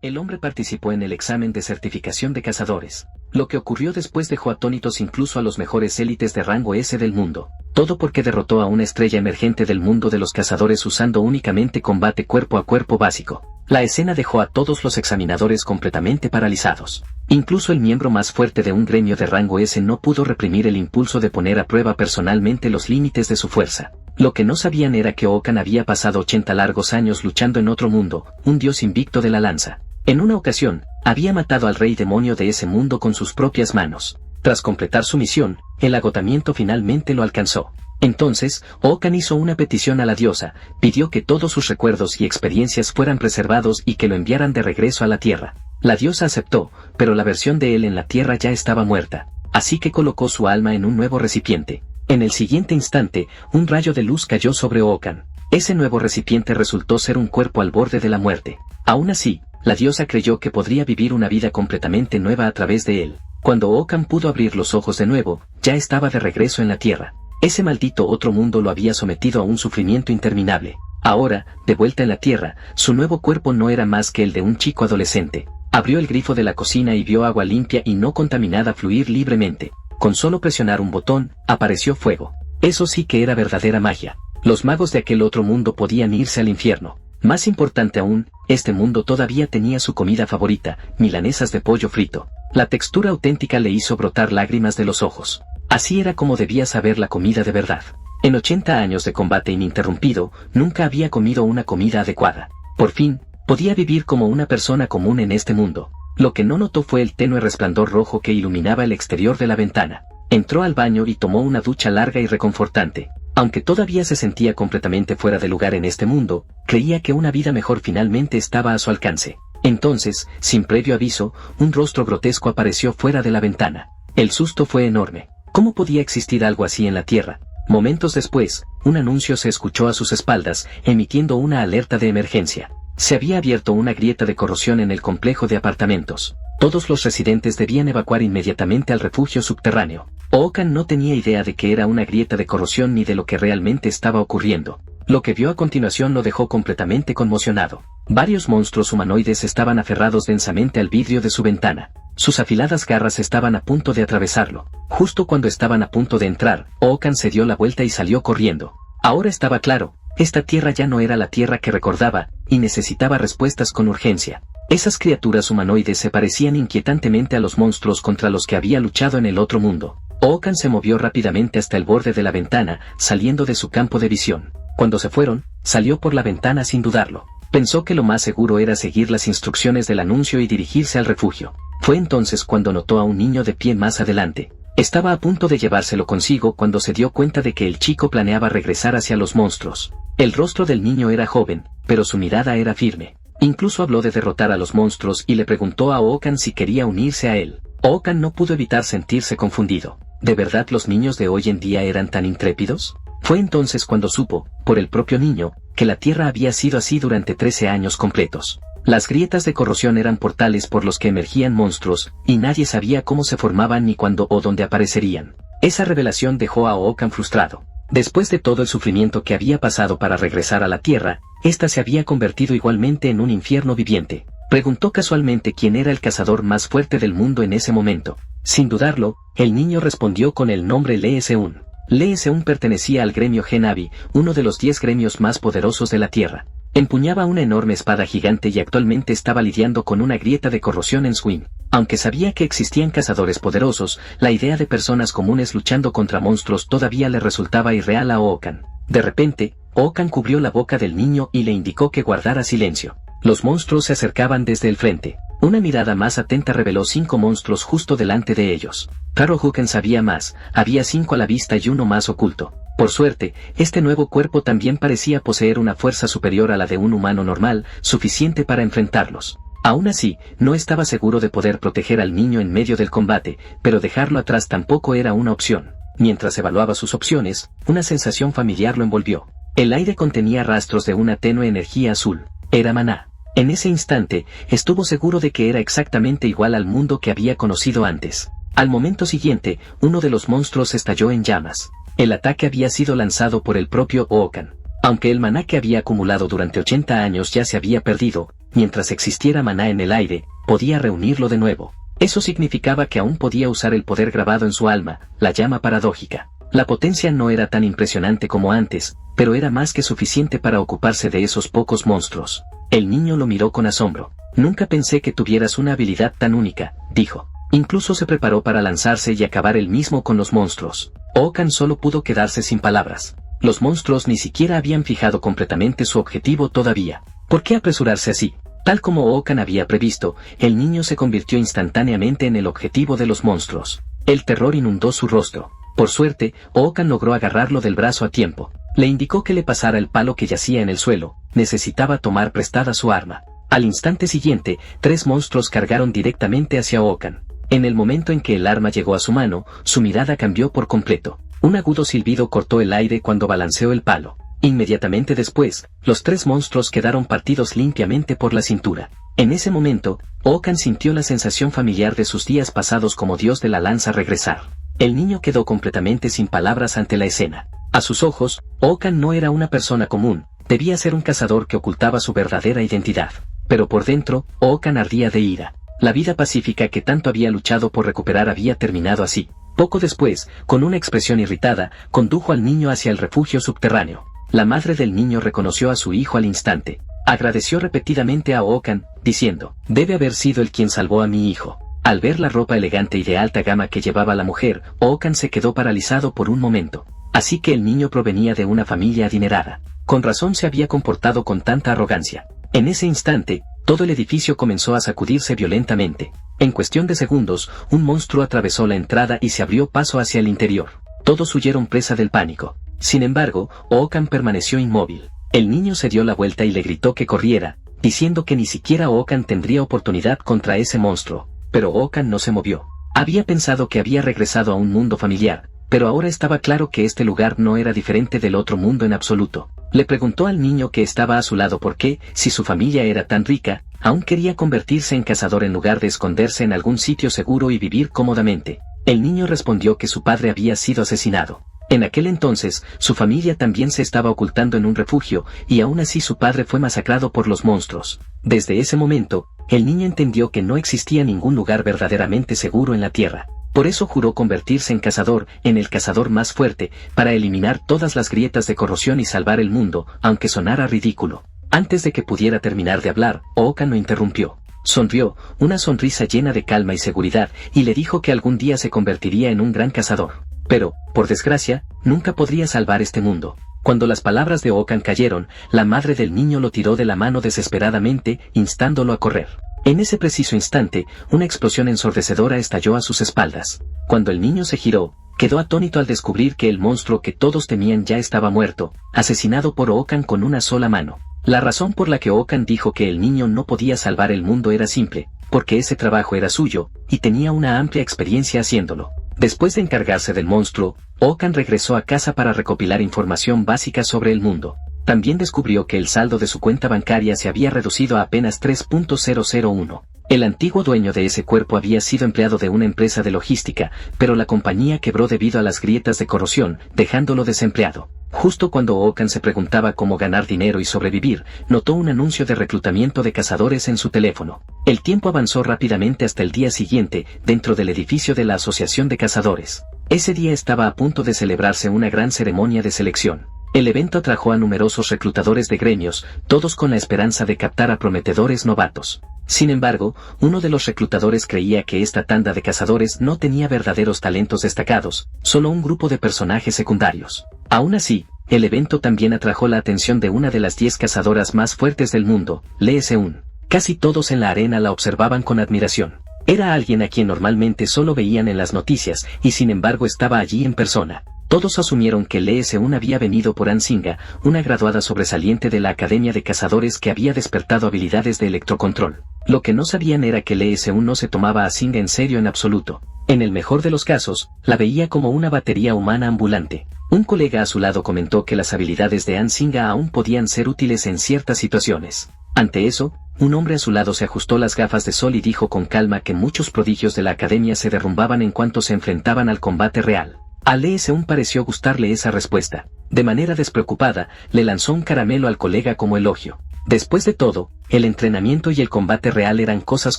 El hombre participó en el examen de certificación de cazadores. Lo que ocurrió después dejó atónitos incluso a los mejores élites de rango S del mundo. Todo porque derrotó a una estrella emergente del mundo de los cazadores usando únicamente combate cuerpo a cuerpo básico. La escena dejó a todos los examinadores completamente paralizados. Incluso el miembro más fuerte de un gremio de rango S no pudo reprimir el impulso de poner a prueba personalmente los límites de su fuerza. Lo que no sabían era que Okan había pasado 80 largos años luchando en otro mundo, un dios invicto de la lanza. En una ocasión, había matado al rey demonio de ese mundo con sus propias manos. Tras completar su misión, el agotamiento finalmente lo alcanzó. Entonces, Okan hizo una petición a la diosa, pidió que todos sus recuerdos y experiencias fueran preservados y que lo enviaran de regreso a la Tierra. La diosa aceptó, pero la versión de él en la Tierra ya estaba muerta, así que colocó su alma en un nuevo recipiente. En el siguiente instante, un rayo de luz cayó sobre Okan. Ese nuevo recipiente resultó ser un cuerpo al borde de la muerte. Aún así, la diosa creyó que podría vivir una vida completamente nueva a través de él. Cuando Okan pudo abrir los ojos de nuevo, ya estaba de regreso en la Tierra. Ese maldito otro mundo lo había sometido a un sufrimiento interminable. Ahora, de vuelta en la Tierra, su nuevo cuerpo no era más que el de un chico adolescente. Abrió el grifo de la cocina y vio agua limpia y no contaminada fluir libremente. Con solo presionar un botón, apareció fuego. Eso sí que era verdadera magia. Los magos de aquel otro mundo podían irse al infierno. Más importante aún, este mundo todavía tenía su comida favorita, milanesas de pollo frito. La textura auténtica le hizo brotar lágrimas de los ojos. Así era como debía saber la comida de verdad. En 80 años de combate ininterrumpido, nunca había comido una comida adecuada. Por fin, podía vivir como una persona común en este mundo. Lo que no notó fue el tenue resplandor rojo que iluminaba el exterior de la ventana. Entró al baño y tomó una ducha larga y reconfortante. Aunque todavía se sentía completamente fuera de lugar en este mundo, creía que una vida mejor finalmente estaba a su alcance. Entonces, sin previo aviso, un rostro grotesco apareció fuera de la ventana. El susto fue enorme. ¿Cómo podía existir algo así en la Tierra? Momentos después, un anuncio se escuchó a sus espaldas, emitiendo una alerta de emergencia. Se había abierto una grieta de corrosión en el complejo de apartamentos. Todos los residentes debían evacuar inmediatamente al refugio subterráneo. Okan no tenía idea de que era una grieta de corrosión ni de lo que realmente estaba ocurriendo. Lo que vio a continuación lo dejó completamente conmocionado. Varios monstruos humanoides estaban aferrados densamente al vidrio de su ventana. Sus afiladas garras estaban a punto de atravesarlo. Justo cuando estaban a punto de entrar, Okan se dio la vuelta y salió corriendo. Ahora estaba claro, esta tierra ya no era la tierra que recordaba, y necesitaba respuestas con urgencia. Esas criaturas humanoides se parecían inquietantemente a los monstruos contra los que había luchado en el otro mundo. Okan se movió rápidamente hasta el borde de la ventana, saliendo de su campo de visión. Cuando se fueron, salió por la ventana sin dudarlo. Pensó que lo más seguro era seguir las instrucciones del anuncio y dirigirse al refugio. Fue entonces cuando notó a un niño de pie más adelante. Estaba a punto de llevárselo consigo cuando se dio cuenta de que el chico planeaba regresar hacia los monstruos. El rostro del niño era joven, pero su mirada era firme. Incluso habló de derrotar a los monstruos y le preguntó a Okan si quería unirse a él. Okan no pudo evitar sentirse confundido. ¿De verdad los niños de hoy en día eran tan intrépidos? Fue entonces cuando supo, por el propio niño, que la Tierra había sido así durante 13 años completos. Las grietas de corrosión eran portales por los que emergían monstruos, y nadie sabía cómo se formaban ni cuándo o dónde aparecerían. Esa revelación dejó a Okan frustrado. Después de todo el sufrimiento que había pasado para regresar a la Tierra, esta se había convertido igualmente en un infierno viviente. Preguntó casualmente quién era el cazador más fuerte del mundo en ese momento. Sin dudarlo, el niño respondió con el nombre Lee Seun. Lee Seun pertenecía al gremio Genavi, uno de los 10 gremios más poderosos de la Tierra. Empuñaba una enorme espada gigante y actualmente estaba lidiando con una grieta de corrosión en Swing. Aunque sabía que existían cazadores poderosos, la idea de personas comunes luchando contra monstruos todavía le resultaba irreal a Okan. De repente, Okan cubrió la boca del niño y le indicó que guardara silencio. Los monstruos se acercaban desde el frente. Una mirada más atenta reveló 5 monstruos justo delante de ellos. Claro, Huken sabía más, había 5 a la vista y uno más oculto. Por suerte, este nuevo cuerpo también parecía poseer una fuerza superior a la de un humano normal, suficiente para enfrentarlos. Aún así, no estaba seguro de poder proteger al niño en medio del combate, pero dejarlo atrás tampoco era una opción. Mientras evaluaba sus opciones, una sensación familiar lo envolvió. El aire contenía rastros de una tenue energía azul. Era maná. En ese instante, estuvo seguro de que era exactamente igual al mundo que había conocido antes. Al momento siguiente, uno de los monstruos estalló en llamas. El ataque había sido lanzado por el propio Okan. Aunque el maná que había acumulado durante 80 años ya se había perdido, mientras existiera maná en el aire, podía reunirlo de nuevo. Eso significaba que aún podía usar el poder grabado en su alma, la llama paradójica. La potencia no era tan impresionante como antes, pero era más que suficiente para ocuparse de esos pocos monstruos. El niño lo miró con asombro. Nunca pensé que tuvieras una habilidad tan única, dijo. Incluso se preparó para lanzarse y acabar él mismo con los monstruos. Okan solo pudo quedarse sin palabras. Los monstruos ni siquiera habían fijado completamente su objetivo todavía. ¿Por qué apresurarse así? Tal como Okan había previsto, el niño se convirtió instantáneamente en el objetivo de los monstruos. El terror inundó su rostro. Por suerte, Okan logró agarrarlo del brazo a tiempo. Le indicó que le pasara el palo que yacía en el suelo. Necesitaba tomar prestada su arma. Al instante siguiente, 3 monstruos cargaron directamente hacia Okan. En el momento en que el arma llegó a su mano, su mirada cambió por completo. Un agudo silbido cortó el aire cuando balanceó el palo. Inmediatamente después, los 3 monstruos quedaron partidos limpiamente por la cintura. En ese momento, Okan sintió la sensación familiar de sus días pasados como dios de la lanza regresar. El niño quedó completamente sin palabras ante la escena. A sus ojos, Okan no era una persona común, debía ser un cazador que ocultaba su verdadera identidad. Pero por dentro, Okan ardía de ira. La vida pacífica que tanto había luchado por recuperar había terminado así. Poco después, con una expresión irritada, condujo al niño hacia el refugio subterráneo. La madre del niño reconoció a su hijo al instante. Agradeció repetidamente a Okan, diciendo, «Debe haber sido él quien salvó a mi hijo». Al ver la ropa elegante y de alta gama que llevaba la mujer, Okan se quedó paralizado por un momento. Así que el niño provenía de una familia adinerada. Con razón se había comportado con tanta arrogancia. En ese instante, todo el edificio comenzó a sacudirse violentamente. En cuestión de segundos, un monstruo atravesó la entrada y se abrió paso hacia el interior. Todos huyeron presa del pánico. Sin embargo, Okan permaneció inmóvil. El niño se dio la vuelta y le gritó que corriera, diciendo que ni siquiera Okan tendría oportunidad contra ese monstruo. Pero Okan no se movió. Había pensado que había regresado a un mundo familiar, pero ahora estaba claro que este lugar no era diferente del otro mundo en absoluto. Le preguntó al niño que estaba a su lado por qué, si su familia era tan rica, aún quería convertirse en cazador en lugar de esconderse en algún sitio seguro y vivir cómodamente. El niño respondió que su padre había sido asesinado. En aquel entonces, su familia también se estaba ocultando en un refugio, y aún así su padre fue masacrado por los monstruos. Desde ese momento, el niño entendió que no existía ningún lugar verdaderamente seguro en la tierra. Por eso juró convertirse en cazador, en el cazador más fuerte, para eliminar todas las grietas de corrosión y salvar el mundo, aunque sonara ridículo. Antes de que pudiera terminar de hablar, Okan lo interrumpió. Sonrió, una sonrisa llena de calma y seguridad, y le dijo que algún día se convertiría en un gran cazador. Pero, por desgracia, nunca podría salvar este mundo. Cuando las palabras de Okan cayeron, la madre del niño lo tiró de la mano desesperadamente, instándolo a correr. En ese preciso instante, una explosión ensordecedora estalló a sus espaldas. Cuando el niño se giró, quedó atónito al descubrir que el monstruo que todos temían ya estaba muerto, asesinado por Okan con una sola mano. La razón por la que Okan dijo que el niño no podía salvar el mundo era simple, porque ese trabajo era suyo, y tenía una amplia experiencia haciéndolo. Después de encargarse del monstruo, Okan regresó a casa para recopilar información básica sobre el mundo. También descubrió que el saldo de su cuenta bancaria se había reducido a apenas 3.001. El antiguo dueño de ese cuerpo había sido empleado de una empresa de logística, pero la compañía quebró debido a las grietas de corrosión, dejándolo desempleado. Justo cuando Okan se preguntaba cómo ganar dinero y sobrevivir, notó un anuncio de reclutamiento de cazadores en su teléfono. El tiempo avanzó rápidamente hasta el día siguiente, dentro del edificio de la Asociación de Cazadores. Ese día estaba a punto de celebrarse una gran ceremonia de selección. El evento atrajo a numerosos reclutadores de gremios, todos con la esperanza de captar a prometedores novatos. Sin embargo, uno de los reclutadores creía que esta tanda de cazadores no tenía verdaderos talentos destacados, solo un grupo de personajes secundarios. Aún así, el evento también atrajo la atención de una de las 10 cazadoras más fuertes del mundo, Lee Seun. Casi todos en la arena la observaban con admiración. Era alguien a quien normalmente solo veían en las noticias, y sin embargo estaba allí en persona. Todos asumieron que Lee Seun había venido por Ansinga, una graduada sobresaliente de la Academia de Cazadores que había despertado habilidades de electrocontrol. Lo que no sabían era que Lee Seun no se tomaba a Singa en serio en absoluto. En el mejor de los casos, la veía como una batería humana ambulante. Un colega a su lado comentó que las habilidades de Ansinga aún podían ser útiles en ciertas situaciones. Ante eso, un hombre a su lado se ajustó las gafas de sol y dijo con calma que muchos prodigios de la academia se derrumbaban en cuanto se enfrentaban al combate real. A Lee Seung pareció gustarle esa respuesta. De manera despreocupada, le lanzó un caramelo al colega como elogio. Después de todo, el entrenamiento y el combate real eran cosas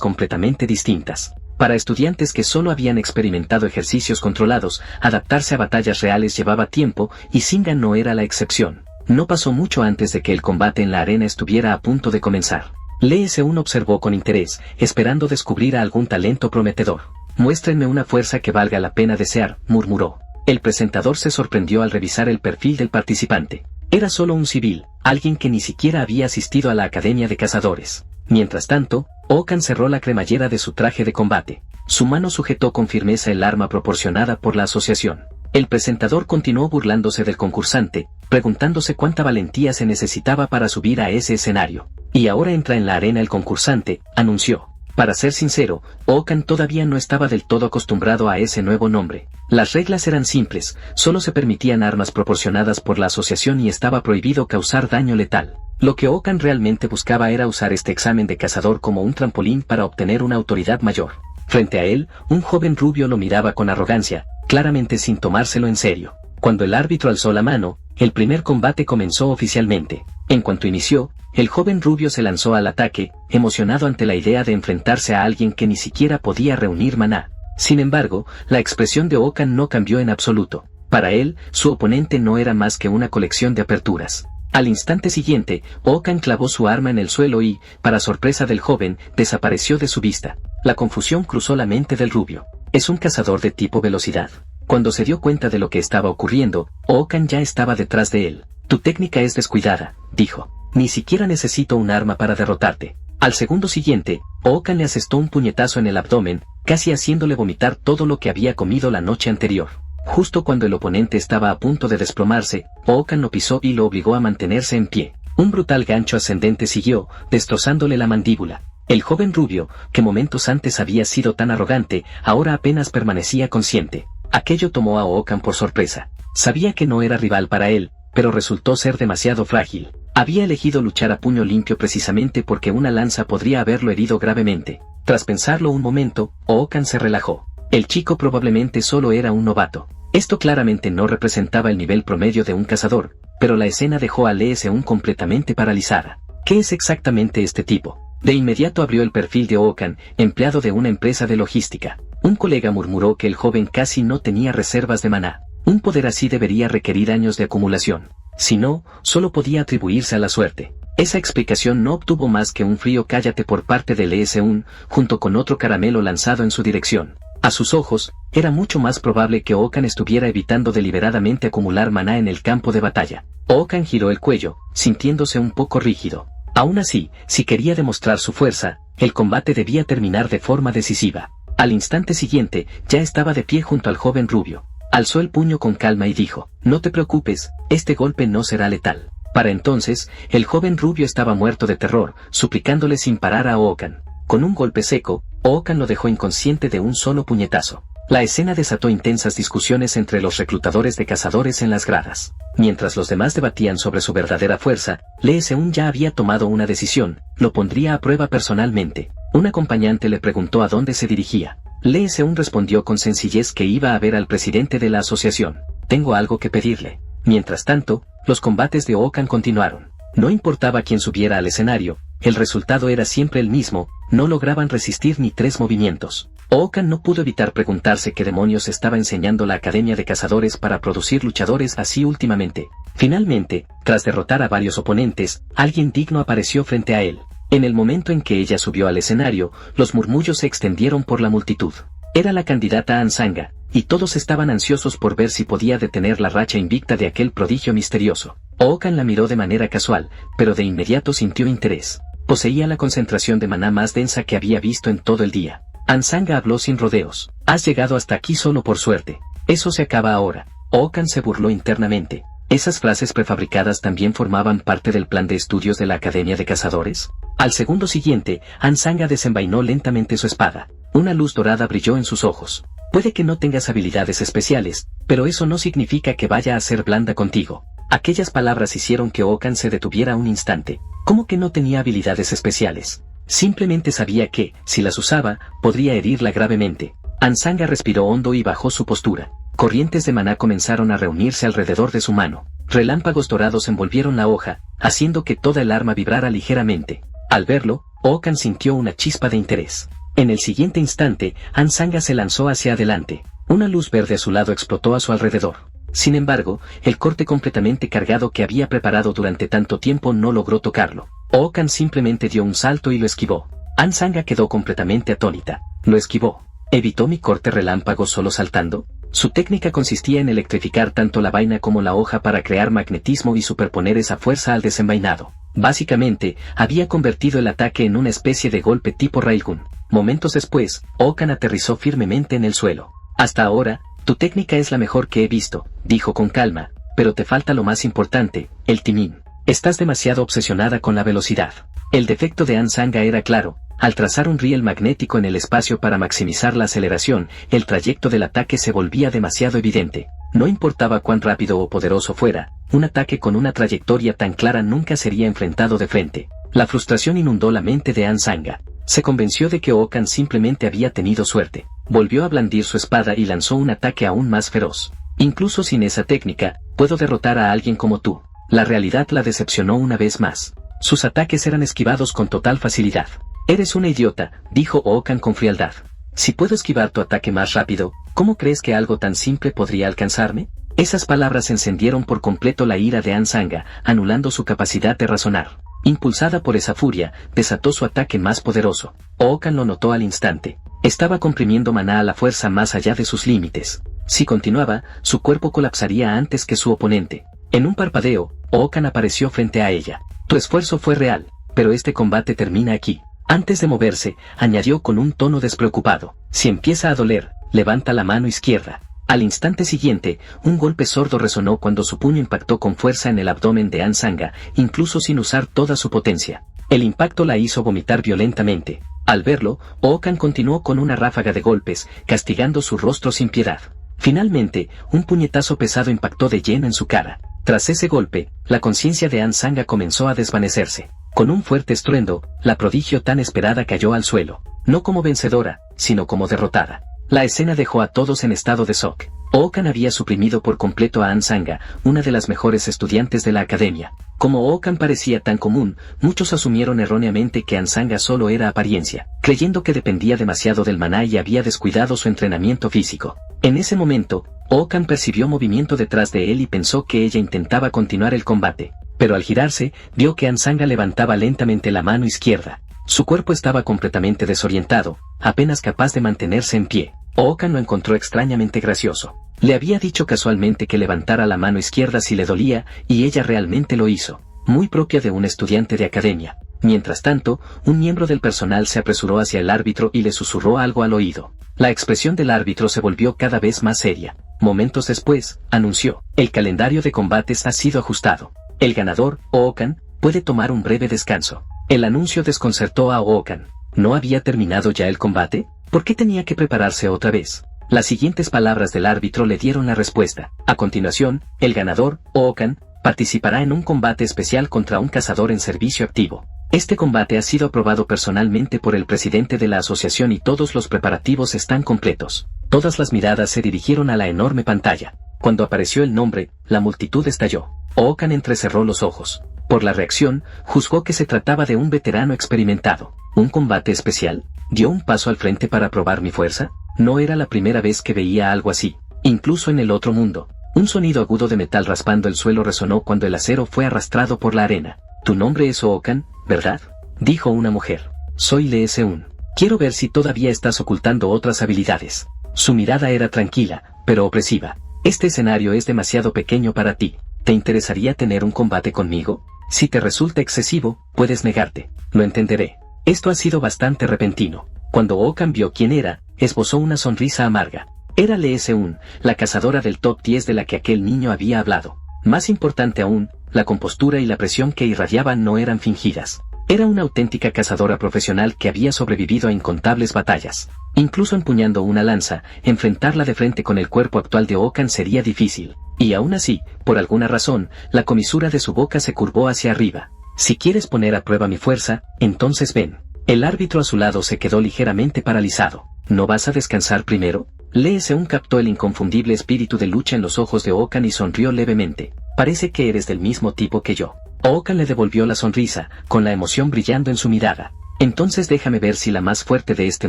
completamente distintas. Para estudiantes que solo habían experimentado ejercicios controlados, adaptarse a batallas reales llevaba tiempo, y Singa no era la excepción. No pasó mucho antes de que el combate en la arena estuviera a punto de comenzar. Lee Seung observó con interés, esperando descubrir a algún talento prometedor. «Muéstrenme una fuerza que valga la pena desear», murmuró. El presentador se sorprendió al revisar el perfil del participante. Era solo un civil, alguien que ni siquiera había asistido a la Academia de Cazadores. Mientras tanto, Okan cerró la cremallera de su traje de combate. Su mano sujetó con firmeza el arma proporcionada por la asociación. El presentador continuó burlándose del concursante, preguntándose cuánta valentía se necesitaba para subir a ese escenario. «Y ahora entra en la arena el concursante», anunció. Para ser sincero, Okan todavía no estaba del todo acostumbrado a ese nuevo nombre. Las reglas eran simples, solo se permitían armas proporcionadas por la asociación y estaba prohibido causar daño letal. Lo que Okan realmente buscaba era usar este examen de cazador como un trampolín para obtener una autoridad mayor. Frente a él, un joven rubio lo miraba con arrogancia, claramente sin tomárselo en serio. Cuando el árbitro alzó la mano, el primer combate comenzó oficialmente. En cuanto inició, el joven rubio se lanzó al ataque, emocionado ante la idea de enfrentarse a alguien que ni siquiera podía reunir maná. Sin embargo, la expresión de Okan no cambió en absoluto. Para él, su oponente no era más que una colección de aperturas. Al instante siguiente, Okan clavó su arma en el suelo y, para sorpresa del joven, desapareció de su vista. La confusión cruzó la mente del rubio. ¿Es un cazador de tipo velocidad? Cuando se dio cuenta de lo que estaba ocurriendo, Okan ya estaba detrás de él. «Tu técnica es descuidada», dijo. «Ni siquiera necesito un arma para derrotarte». Al segundo siguiente, Okan le asestó un puñetazo en el abdomen, casi haciéndole vomitar todo lo que había comido la noche anterior. Justo cuando el oponente estaba a punto de desplomarse, Okan lo pisó y lo obligó a mantenerse en pie. Un brutal gancho ascendente siguió, destrozándole la mandíbula. El joven rubio, que momentos antes había sido tan arrogante, ahora apenas permanecía consciente. Aquello tomó a Okan por sorpresa. Sabía que no era rival para él, pero resultó ser demasiado frágil. Había elegido luchar a puño limpio precisamente porque una lanza podría haberlo herido gravemente. Tras pensarlo un momento, Okan se relajó. El chico probablemente solo era un novato. Esto claramente no representaba el nivel promedio de un cazador, pero la escena dejó a Lee Seung completamente paralizada. ¿Qué es exactamente este tipo? De inmediato abrió el perfil de Okan, empleado de una empresa de logística. Un colega murmuró que el joven casi no tenía reservas de maná. Un poder así debería requerir años de acumulación. Si no, solo podía atribuirse a la suerte. Esa explicación no obtuvo más que un frío cállate por parte de Lee Seung, junto con otro caramelo lanzado en su dirección. A sus ojos, era mucho más probable que Okan estuviera evitando deliberadamente acumular maná en el campo de batalla. Okan giró el cuello, sintiéndose un poco rígido. Aún así, si quería demostrar su fuerza, el combate debía terminar de forma decisiva. Al instante siguiente, ya estaba de pie junto al joven rubio. Alzó el puño con calma y dijo: «No te preocupes, este golpe no será letal». Para entonces, el joven rubio estaba muerto de terror, suplicándole sin parar a Okan. Con un golpe seco, Okan lo dejó inconsciente de un solo puñetazo. La escena desató intensas discusiones entre los reclutadores de cazadores en las gradas. Mientras los demás debatían sobre su verdadera fuerza, Lee Seung ya había tomado una decisión: lo pondría a prueba personalmente. Un acompañante le preguntó a dónde se dirigía. Lee Seung respondió con sencillez que iba a ver al presidente de la asociación. «Tengo algo que pedirle». Mientras tanto, los combates de Okan continuaron. No importaba quién subiera al escenario, el resultado era siempre el mismo: no lograban resistir ni 3 movimientos. Okan no pudo evitar preguntarse qué demonios estaba enseñando la Academia de Cazadores para producir luchadores así últimamente. Finalmente, tras derrotar a varios oponentes, alguien digno apareció frente a él. En el momento en que ella subió al escenario, los murmullos se extendieron por la multitud. Era la candidata An Sanga, y todos estaban ansiosos por ver si podía detener la racha invicta de aquel prodigio misterioso. Okan la miró de manera casual, pero de inmediato sintió interés. Poseía la concentración de maná más densa que había visto en todo el día. An Sanga habló sin rodeos: «Has llegado hasta aquí solo por suerte. Eso se acaba ahora». Okan se burló internamente. ¿Esas frases prefabricadas también formaban parte del plan de estudios de la Academia de Cazadores? Al segundo siguiente, An Sanga desenvainó lentamente su espada. Una luz dorada brilló en sus ojos. «Puede que no tengas habilidades especiales, pero eso no significa que vaya a ser blanda contigo». Aquellas palabras hicieron que Okan se detuviera un instante. ¿Cómo que no tenía habilidades especiales? Simplemente sabía que, si las usaba, podría herirla gravemente. An Sanga respiró hondo y bajó su postura. corrientes de maná comenzaron a reunirse alrededor de su mano. Relámpagos dorados envolvieron la hoja, haciendo que toda el arma vibrara ligeramente. Al verlo, Okan sintió una chispa de interés. En el siguiente instante, Ansanga se lanzó hacia adelante. Una luz verde azulado explotó a su alrededor. Sin embargo, el corte completamente cargado que había preparado durante tanto tiempo no logró tocarlo. Okan simplemente dio un salto y lo esquivó. Ansanga quedó completamente atónita. Lo esquivó. ¿Evitó mi corte relámpago solo saltando? Su técnica consistía en electrificar tanto la vaina como la hoja para crear magnetismo y superponer esa fuerza al desenvainado. Básicamente, había convertido el ataque en una especie de golpe tipo Railgun. Momentos después, Okan aterrizó firmemente en el suelo. Hasta ahora, tu técnica es la mejor que he visto, dijo con calma, pero te falta lo más importante, el timing. Estás demasiado obsesionada con la velocidad. El defecto de Ansanga era claro. Al trazar un riel magnético en el espacio para maximizar la aceleración, el trayecto del ataque se volvía demasiado evidente. No importaba cuán rápido o poderoso fuera, un ataque con una trayectoria tan clara nunca sería enfrentado de frente. La frustración inundó la mente de Ansanga. Se convenció de que Okan simplemente había tenido suerte. Volvió a blandir su espada y lanzó un ataque aún más feroz. Incluso sin esa técnica, puedo derrotar a alguien como tú. La realidad la decepcionó una vez más. Sus ataques eran esquivados con total facilidad. Eres una idiota, dijo Okan con frialdad. Si puedo esquivar tu ataque más rápido, ¿cómo crees que algo tan simple podría alcanzarme? Esas palabras encendieron por completo la ira de Ansanga, anulando su capacidad de razonar. Impulsada por esa furia, desató su ataque más poderoso. Okan lo notó al instante. Estaba comprimiendo maná a la fuerza más allá de sus límites. Si continuaba, su cuerpo colapsaría antes que su oponente. En un parpadeo, Okan apareció frente a ella. Tu esfuerzo fue real, pero este combate termina aquí. Antes de moverse, añadió con un tono despreocupado. Si empieza a doler, levanta la mano izquierda. Al instante siguiente, un golpe sordo resonó cuando su puño impactó con fuerza en el abdomen de Ansanga, incluso sin usar toda su potencia. El impacto la hizo vomitar violentamente. Al verlo, Okan continuó con una ráfaga de golpes, castigando su rostro sin piedad. Finalmente, un puñetazo pesado impactó de lleno en su cara. Tras ese golpe, la conciencia de Ansanga comenzó a desvanecerse. Con un fuerte estruendo, la prodigio tan esperada cayó al suelo, no como vencedora, sino como derrotada. La escena dejó a todos en estado de shock. Okan había suprimido por completo a Ansanga, una de las mejores estudiantes de la academia. Como Okan parecía tan común, muchos asumieron erróneamente que Ansanga solo era apariencia, creyendo que dependía demasiado del maná y había descuidado su entrenamiento físico. En ese momento, Okan percibió movimiento detrás de él y pensó que ella intentaba continuar el combate. Pero al girarse, vio que Ansanga levantaba lentamente la mano izquierda. Su cuerpo estaba completamente desorientado, apenas capaz de mantenerse en pie. Okan lo encontró extrañamente gracioso. Le había dicho casualmente que levantara la mano izquierda si le dolía, y ella realmente lo hizo, muy propia de un estudiante de academia. Mientras tanto, un miembro del personal se apresuró hacia el árbitro y le susurró algo al oído. La expresión del árbitro se volvió cada vez más seria. Momentos después, anunció: el calendario de combates ha sido ajustado. El ganador, Okan, puede tomar un breve descanso. El anuncio desconcertó a Okan. ¿No había terminado ya el combate? ¿Por qué tenía que prepararse otra vez? Las siguientes palabras del árbitro le dieron la respuesta. A continuación, el ganador, Okan, participará en un combate especial contra un cazador en servicio activo. Este combate ha sido aprobado personalmente por el presidente de la asociación y todos los preparativos están completos. Todas las miradas se dirigieron a la enorme pantalla. Cuando apareció el nombre, la multitud estalló. Okan entrecerró los ojos. Por la reacción, juzgó que se trataba de un veterano experimentado. ¿Un combate especial? ¿Dio un paso al frente para probar mi fuerza? No era la primera vez que veía algo así. Incluso en el otro mundo, un sonido agudo de metal raspando el suelo resonó cuando el acero fue arrastrado por la arena. Tu nombre es Okan, ¿verdad? Dijo una mujer. Soy Lee Seun. Quiero ver si todavía estás ocultando otras habilidades. Su mirada era tranquila, pero opresiva. Este escenario es demasiado pequeño para ti. ¿Te interesaría tener un combate conmigo? Si te resulta excesivo, puedes negarte. Lo entenderé. Esto ha sido bastante repentino. Cuando Okan vio quién era, esbozó una sonrisa amarga. Era Lee Seun, la cazadora del top 10 de la que aquel niño había hablado. Más importante aún, la compostura y la presión que irradiaban no eran fingidas. Era una auténtica cazadora profesional que había sobrevivido a incontables batallas. Incluso empuñando una lanza, enfrentarla de frente con el cuerpo actual de Okan sería difícil. Y aún así, por alguna razón, la comisura de su boca se curvó hacia arriba. Si quieres poner a prueba mi fuerza, entonces ven. El árbitro a su lado se quedó ligeramente paralizado. ¿No vas a descansar primero? Lee Seun captó el inconfundible espíritu de lucha en los ojos de Okan y sonrió levemente. Parece que eres del mismo tipo que yo. Okan le devolvió la sonrisa, con la emoción brillando en su mirada. Entonces déjame ver si la más fuerte de este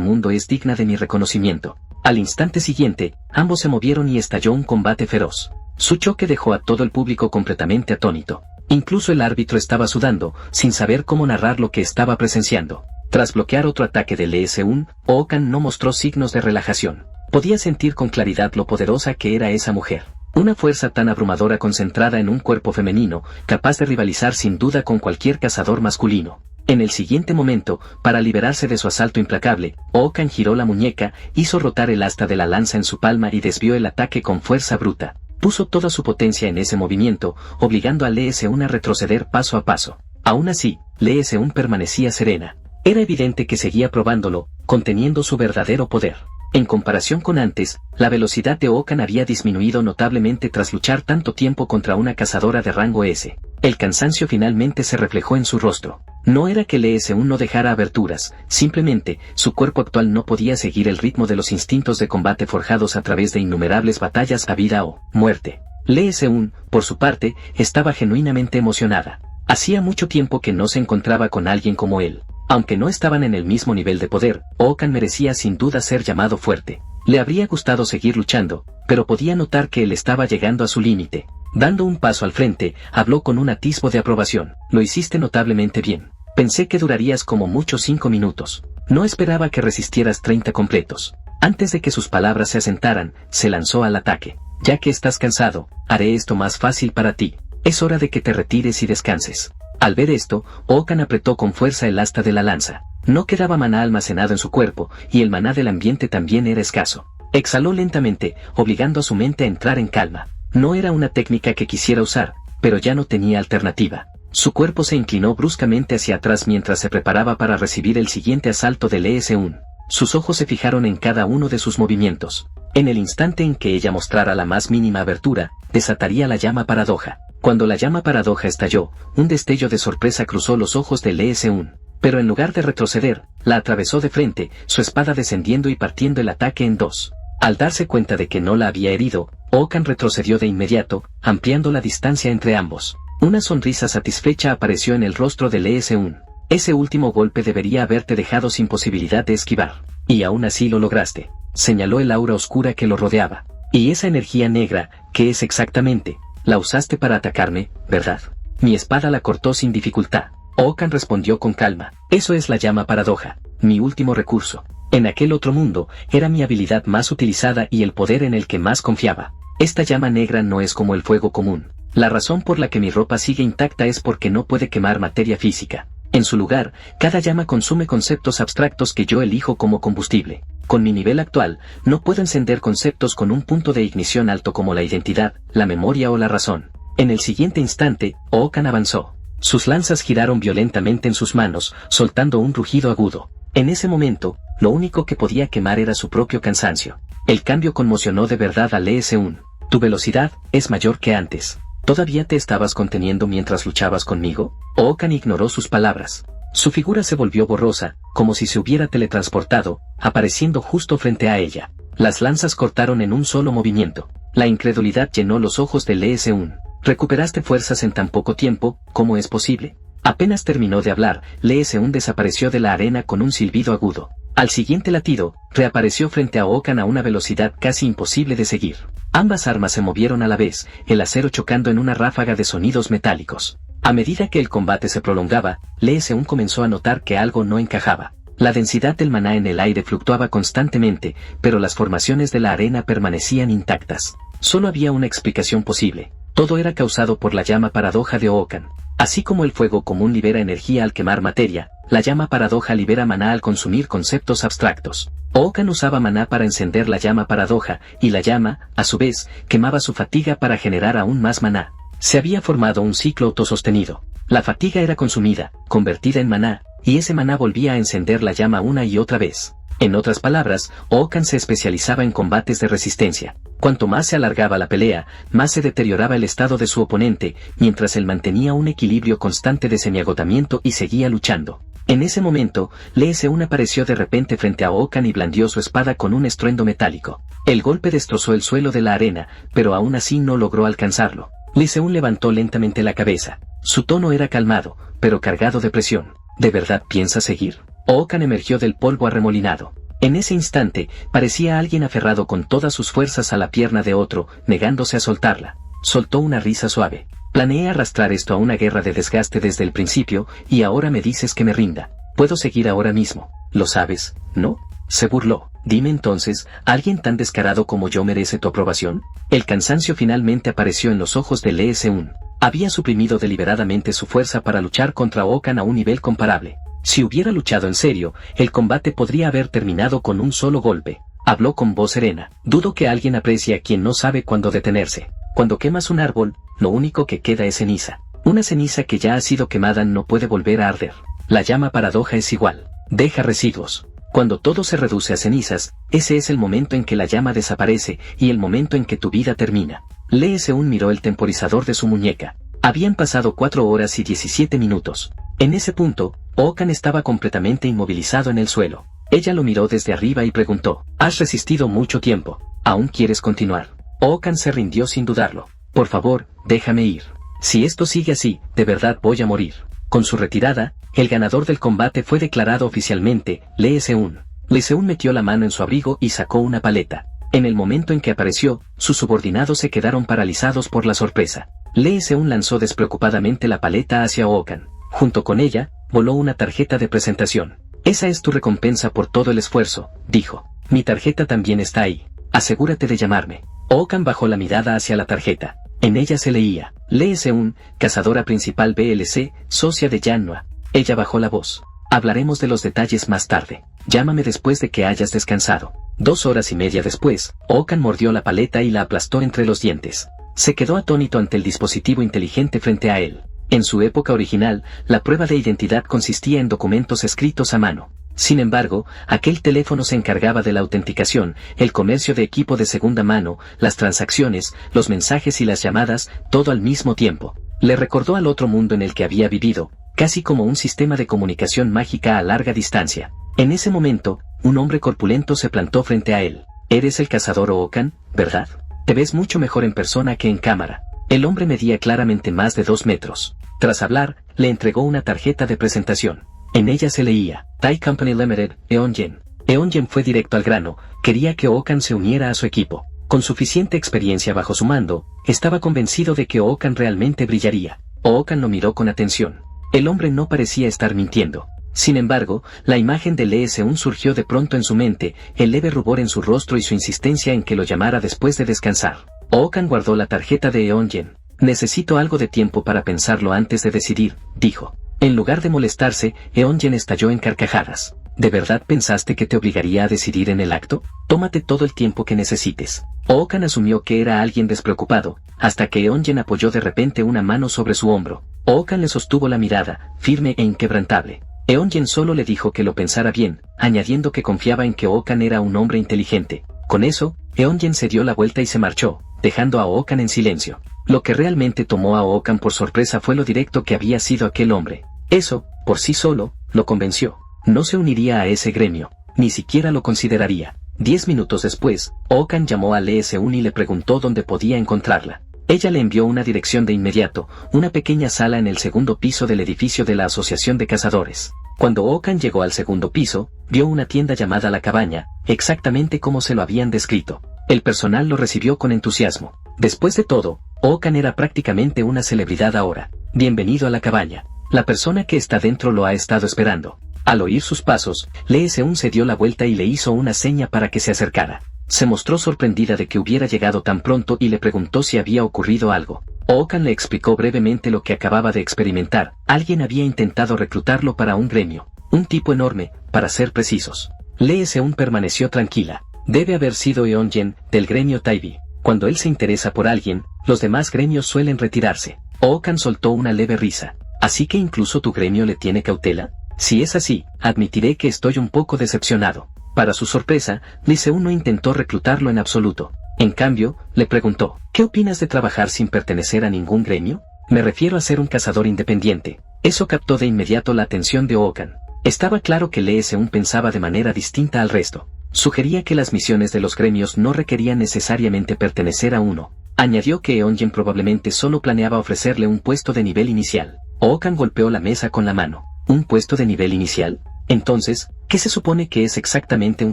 mundo es digna de mi reconocimiento. Al instante siguiente, ambos se movieron y estalló un combate feroz. Su choque dejó a todo el público completamente atónito. Incluso el árbitro estaba sudando, sin saber cómo narrar lo que estaba presenciando. Tras bloquear otro ataque de Lee Seun, Okan no mostró signos de relajación. Podía sentir con claridad lo poderosa que era esa mujer. Una fuerza tan abrumadora concentrada en un cuerpo femenino, capaz de rivalizar sin duda con cualquier cazador masculino. En el siguiente momento, para liberarse de su asalto implacable, Okan giró la muñeca, hizo rotar el asta de la lanza en su palma y desvió el ataque con fuerza bruta. Puso toda su potencia en ese movimiento, obligando a Lee Seun a retroceder paso a paso. Aún así, Lee Seun permanecía serena. Era evidente que seguía probándolo, conteniendo su verdadero poder. En comparación con antes, la velocidad de Okan había disminuido notablemente tras luchar tanto tiempo contra una cazadora de rango S. El cansancio finalmente se reflejó en su rostro. No era que Lee Seun no dejara aberturas, simplemente, su cuerpo actual no podía seguir el ritmo de los instintos de combate forjados a través de innumerables batallas a vida o muerte. Lee Seun, por su parte, estaba genuinamente emocionada. Hacía mucho tiempo que no se encontraba con alguien como él. Aunque no estaban en el mismo nivel de poder, Okan merecía sin duda ser llamado fuerte. Le habría gustado seguir luchando, pero podía notar que él estaba llegando a su límite. Dando un paso al frente, habló con un atisbo de aprobación. Lo hiciste notablemente bien. Pensé que durarías como mucho 5 minutos. No esperaba que resistieras 30 completos. Antes de que sus palabras se asentaran, se lanzó al ataque. Ya que estás cansado, haré esto más fácil para ti. Es hora de que te retires y descanses. Al ver esto, Okan apretó con fuerza el asta de la lanza. No quedaba maná almacenado en su cuerpo, y el maná del ambiente también era escaso. Exhaló lentamente, obligando a su mente a entrar en calma. No era una técnica que quisiera usar, pero ya no tenía alternativa. Su cuerpo se inclinó bruscamente hacia atrás mientras se preparaba para recibir el siguiente asalto de Lee Seun. Sus ojos se fijaron en cada uno de sus movimientos. En el instante en que ella mostrara la más mínima abertura, desataría la llama paradoja. Cuando la llama paradoja estalló, un destello de sorpresa cruzó los ojos de Lee Seun. Pero en lugar de retroceder, la atravesó de frente, su espada descendiendo y partiendo el ataque en dos. Al darse cuenta de que no la había herido, Okan retrocedió de inmediato, ampliando la distancia entre ambos. Una sonrisa satisfecha apareció en el rostro de Lee Seun. Ese último golpe debería haberte dejado sin posibilidad de esquivar. Y aún así lo lograste. Señaló el aura oscura que lo rodeaba. Y esa energía negra, ¿qué es exactamente? La usaste para atacarme, ¿verdad? Mi espada la cortó sin dificultad. Okan respondió con calma. Eso es la llama paradoja, mi último recurso. En aquel otro mundo, era mi habilidad más utilizada y el poder en el que más confiaba. Esta llama negra no es como el fuego común. La razón por la que mi ropa sigue intacta es porque no puede quemar materia física. En su lugar, cada llama consume conceptos abstractos que yo elijo como combustible. Con mi nivel actual, no puedo encender conceptos con un punto de ignición alto como la identidad, la memoria o la razón. En el siguiente instante, Okan avanzó. Sus lanzas giraron violentamente en sus manos, soltando un rugido agudo. En ese momento, lo único que podía quemar era su propio cansancio. El cambio conmocionó de verdad a Lee Seun. Tu velocidad es mayor que antes. ¿Todavía te estabas conteniendo mientras luchabas conmigo? Okan ignoró sus palabras. Su figura se volvió borrosa, como si se hubiera teletransportado, apareciendo justo frente a ella. Las lanzas cortaron en un solo movimiento. La incredulidad llenó los ojos de Lee Seun. ¿Recuperaste fuerzas en tan poco tiempo? ¿Cómo es posible? Apenas terminó de hablar, Lee Seun desapareció de la arena con un silbido agudo. Al siguiente latido, reapareció frente a Okan a una velocidad casi imposible de seguir. Ambas armas se movieron a la vez, el acero chocando en una ráfaga de sonidos metálicos. A medida que el combate se prolongaba, Lee Seun comenzó a notar que algo no encajaba. La densidad del maná en el aire fluctuaba constantemente, pero las formaciones de la arena permanecían intactas. Solo había una explicación posible. Todo era causado por la llama paradoja de Okan. Así como el fuego común libera energía al quemar materia, la llama paradoja libera maná al consumir conceptos abstractos. Okan usaba maná para encender la llama paradoja, y la llama, a su vez, quemaba su fatiga para generar aún más maná. Se había formado un ciclo autosostenido. La fatiga era consumida, convertida en maná, y ese maná volvía a encender la llama una y otra vez. En otras palabras, Okan se especializaba en combates de resistencia. Cuanto más se alargaba la pelea, más se deterioraba el estado de su oponente, mientras él mantenía un equilibrio constante de semiagotamiento y seguía luchando. En ese momento, Lee Seun apareció de repente frente a Okan y blandió su espada con un estruendo metálico. El golpe destrozó el suelo de la arena, pero aún así no logró alcanzarlo. Lee Seun levantó lentamente la cabeza. Su tono era calmado, pero cargado de presión. ¿De verdad piensa seguir? Okan emergió del polvo arremolinado. En ese instante, parecía alguien aferrado con todas sus fuerzas a la pierna de otro, negándose a soltarla. Soltó una risa suave. Planeé arrastrar esto a una guerra de desgaste desde el principio, y ahora me dices que me rinda. Puedo seguir ahora mismo. ¿Lo sabes, no? Se burló. Dime entonces, ¿alguien tan descarado como yo merece tu aprobación? El cansancio finalmente apareció en los ojos de Lee Seun. Había suprimido deliberadamente su fuerza para luchar contra Okan a un nivel comparable. Si hubiera luchado en serio, el combate podría haber terminado con un solo golpe. Habló con voz serena. Dudo que alguien aprecie a quien no sabe cuándo detenerse. Cuando quemas un árbol, lo único que queda es ceniza. Una ceniza que ya ha sido quemada no puede volver a arder. La llama paradoja es igual. Deja residuos. Cuando todo se reduce a cenizas, ese es el momento en que la llama desaparece y el momento en que tu vida termina. Lee Seun miró el temporizador de su muñeca. Habían pasado 4 horas y 17 minutos. En ese punto, Okan estaba completamente inmovilizado en el suelo. Ella lo miró desde arriba y preguntó, «Has resistido mucho tiempo. ¿Aún quieres continuar?» Okan se rindió sin dudarlo. «Por favor, déjame ir. Si esto sigue así, de verdad voy a morir». Con su retirada, el ganador del combate fue declarado oficialmente, Lee Seun. Lee Seun metió la mano en su abrigo y sacó una paleta. En el momento en que apareció, sus subordinados se quedaron paralizados por la sorpresa. Lee Seun lanzó despreocupadamente la paleta hacia Okan. Junto con ella, voló una tarjeta de presentación. «Esa es tu recompensa por todo el esfuerzo», dijo. «Mi tarjeta también está ahí. Asegúrate de llamarme». Okan bajó la mirada hacia la tarjeta. En ella se leía, Lee Seun, cazadora principal BLC, socia de Yanhua. Ella bajó la voz. «Hablaremos de los detalles más tarde. Llámame después de que hayas descansado». 2 horas y media después, Okan mordió la paleta y la aplastó entre los dientes. Se quedó atónito ante el dispositivo inteligente frente a él. En su época original, la prueba de identidad consistía en documentos escritos a mano. Sin embargo, aquel teléfono se encargaba de la autenticación, el comercio de equipo de segunda mano, las transacciones, los mensajes y las llamadas, todo al mismo tiempo. Le recordó al otro mundo en el que había vivido, casi como un sistema de comunicación mágica a larga distancia. En ese momento, un hombre corpulento se plantó frente a él. «Eres el cazador Okan, ¿verdad? Te ves mucho mejor en persona que en cámara». El hombre medía claramente más de 2 metros. Tras hablar, le entregó una tarjeta de presentación. En ella se leía, Thai Company Limited, Eongen. Eongen fue directo al grano, quería que Okan se uniera a su equipo. Con suficiente experiencia bajo su mando, estaba convencido de que Okan realmente brillaría. Okan lo miró con atención. El hombre no parecía estar mintiendo. Sin embargo, la imagen de Lee Seun surgió de pronto en su mente, el leve rubor en su rostro y su insistencia en que lo llamara después de descansar. Okan guardó la tarjeta de Eongen. «Necesito algo de tiempo para pensarlo antes de decidir», dijo. En lugar de molestarse, Eongen estalló en carcajadas. ¿De verdad pensaste que te obligaría a decidir en el acto? Tómate todo el tiempo que necesites. Okan asumió que era alguien despreocupado, hasta que Eongen apoyó de repente una mano sobre su hombro. Okan le sostuvo la mirada, firme e inquebrantable. Eongen solo le dijo que lo pensara bien, añadiendo que confiaba en que Okan era un hombre inteligente. Con eso, Eongen se dio la vuelta y se marchó, dejando a Okan en silencio. Lo que realmente tomó a Okan por sorpresa fue lo directo que había sido aquel hombre. Eso, por sí solo, lo convenció. No se uniría a ese gremio, ni siquiera lo consideraría. 10 minutos después, Okan llamó a Lee Seun y le preguntó dónde podía encontrarla. Ella le envió una dirección de inmediato, una pequeña sala en el segundo piso del edificio de la Asociación de Cazadores. Cuando Okan llegó al segundo piso, vio una tienda llamada La Cabaña, exactamente como se lo habían descrito. El personal lo recibió con entusiasmo. Después de todo, Okan era prácticamente una celebridad ahora. «Bienvenido a la cabaña. La persona que está dentro lo ha estado esperando». Al oír sus pasos, Lee Seun se dio la vuelta y le hizo una seña para que se acercara. Se mostró sorprendida de que hubiera llegado tan pronto y le preguntó si había ocurrido algo. Okan le explicó brevemente lo que acababa de experimentar. Alguien había intentado reclutarlo para un gremio. Un tipo enorme, para ser precisos. Lee Seun permaneció tranquila. Debe haber sido Eongen, del gremio Taibi. Cuando él se interesa por alguien, los demás gremios suelen retirarse. Okan soltó una leve risa. ¿Así que incluso tu gremio le tiene cautela? Si es así, admitiré que estoy un poco decepcionado. Para su sorpresa, Lee Seun no intentó reclutarlo en absoluto. En cambio, le preguntó, ¿qué opinas de trabajar sin pertenecer a ningún gremio? Me refiero a ser un cazador independiente. Eso captó de inmediato la atención de Okan. Estaba claro que Lee Seung pensaba de manera distinta al resto. Sugería que las misiones de los gremios no requerían necesariamente pertenecer a uno. Añadió que Eonjen probablemente solo planeaba ofrecerle un puesto de nivel inicial. Ookan golpeó la mesa con la mano. ¿Un puesto de nivel inicial? Entonces, ¿qué se supone que es exactamente un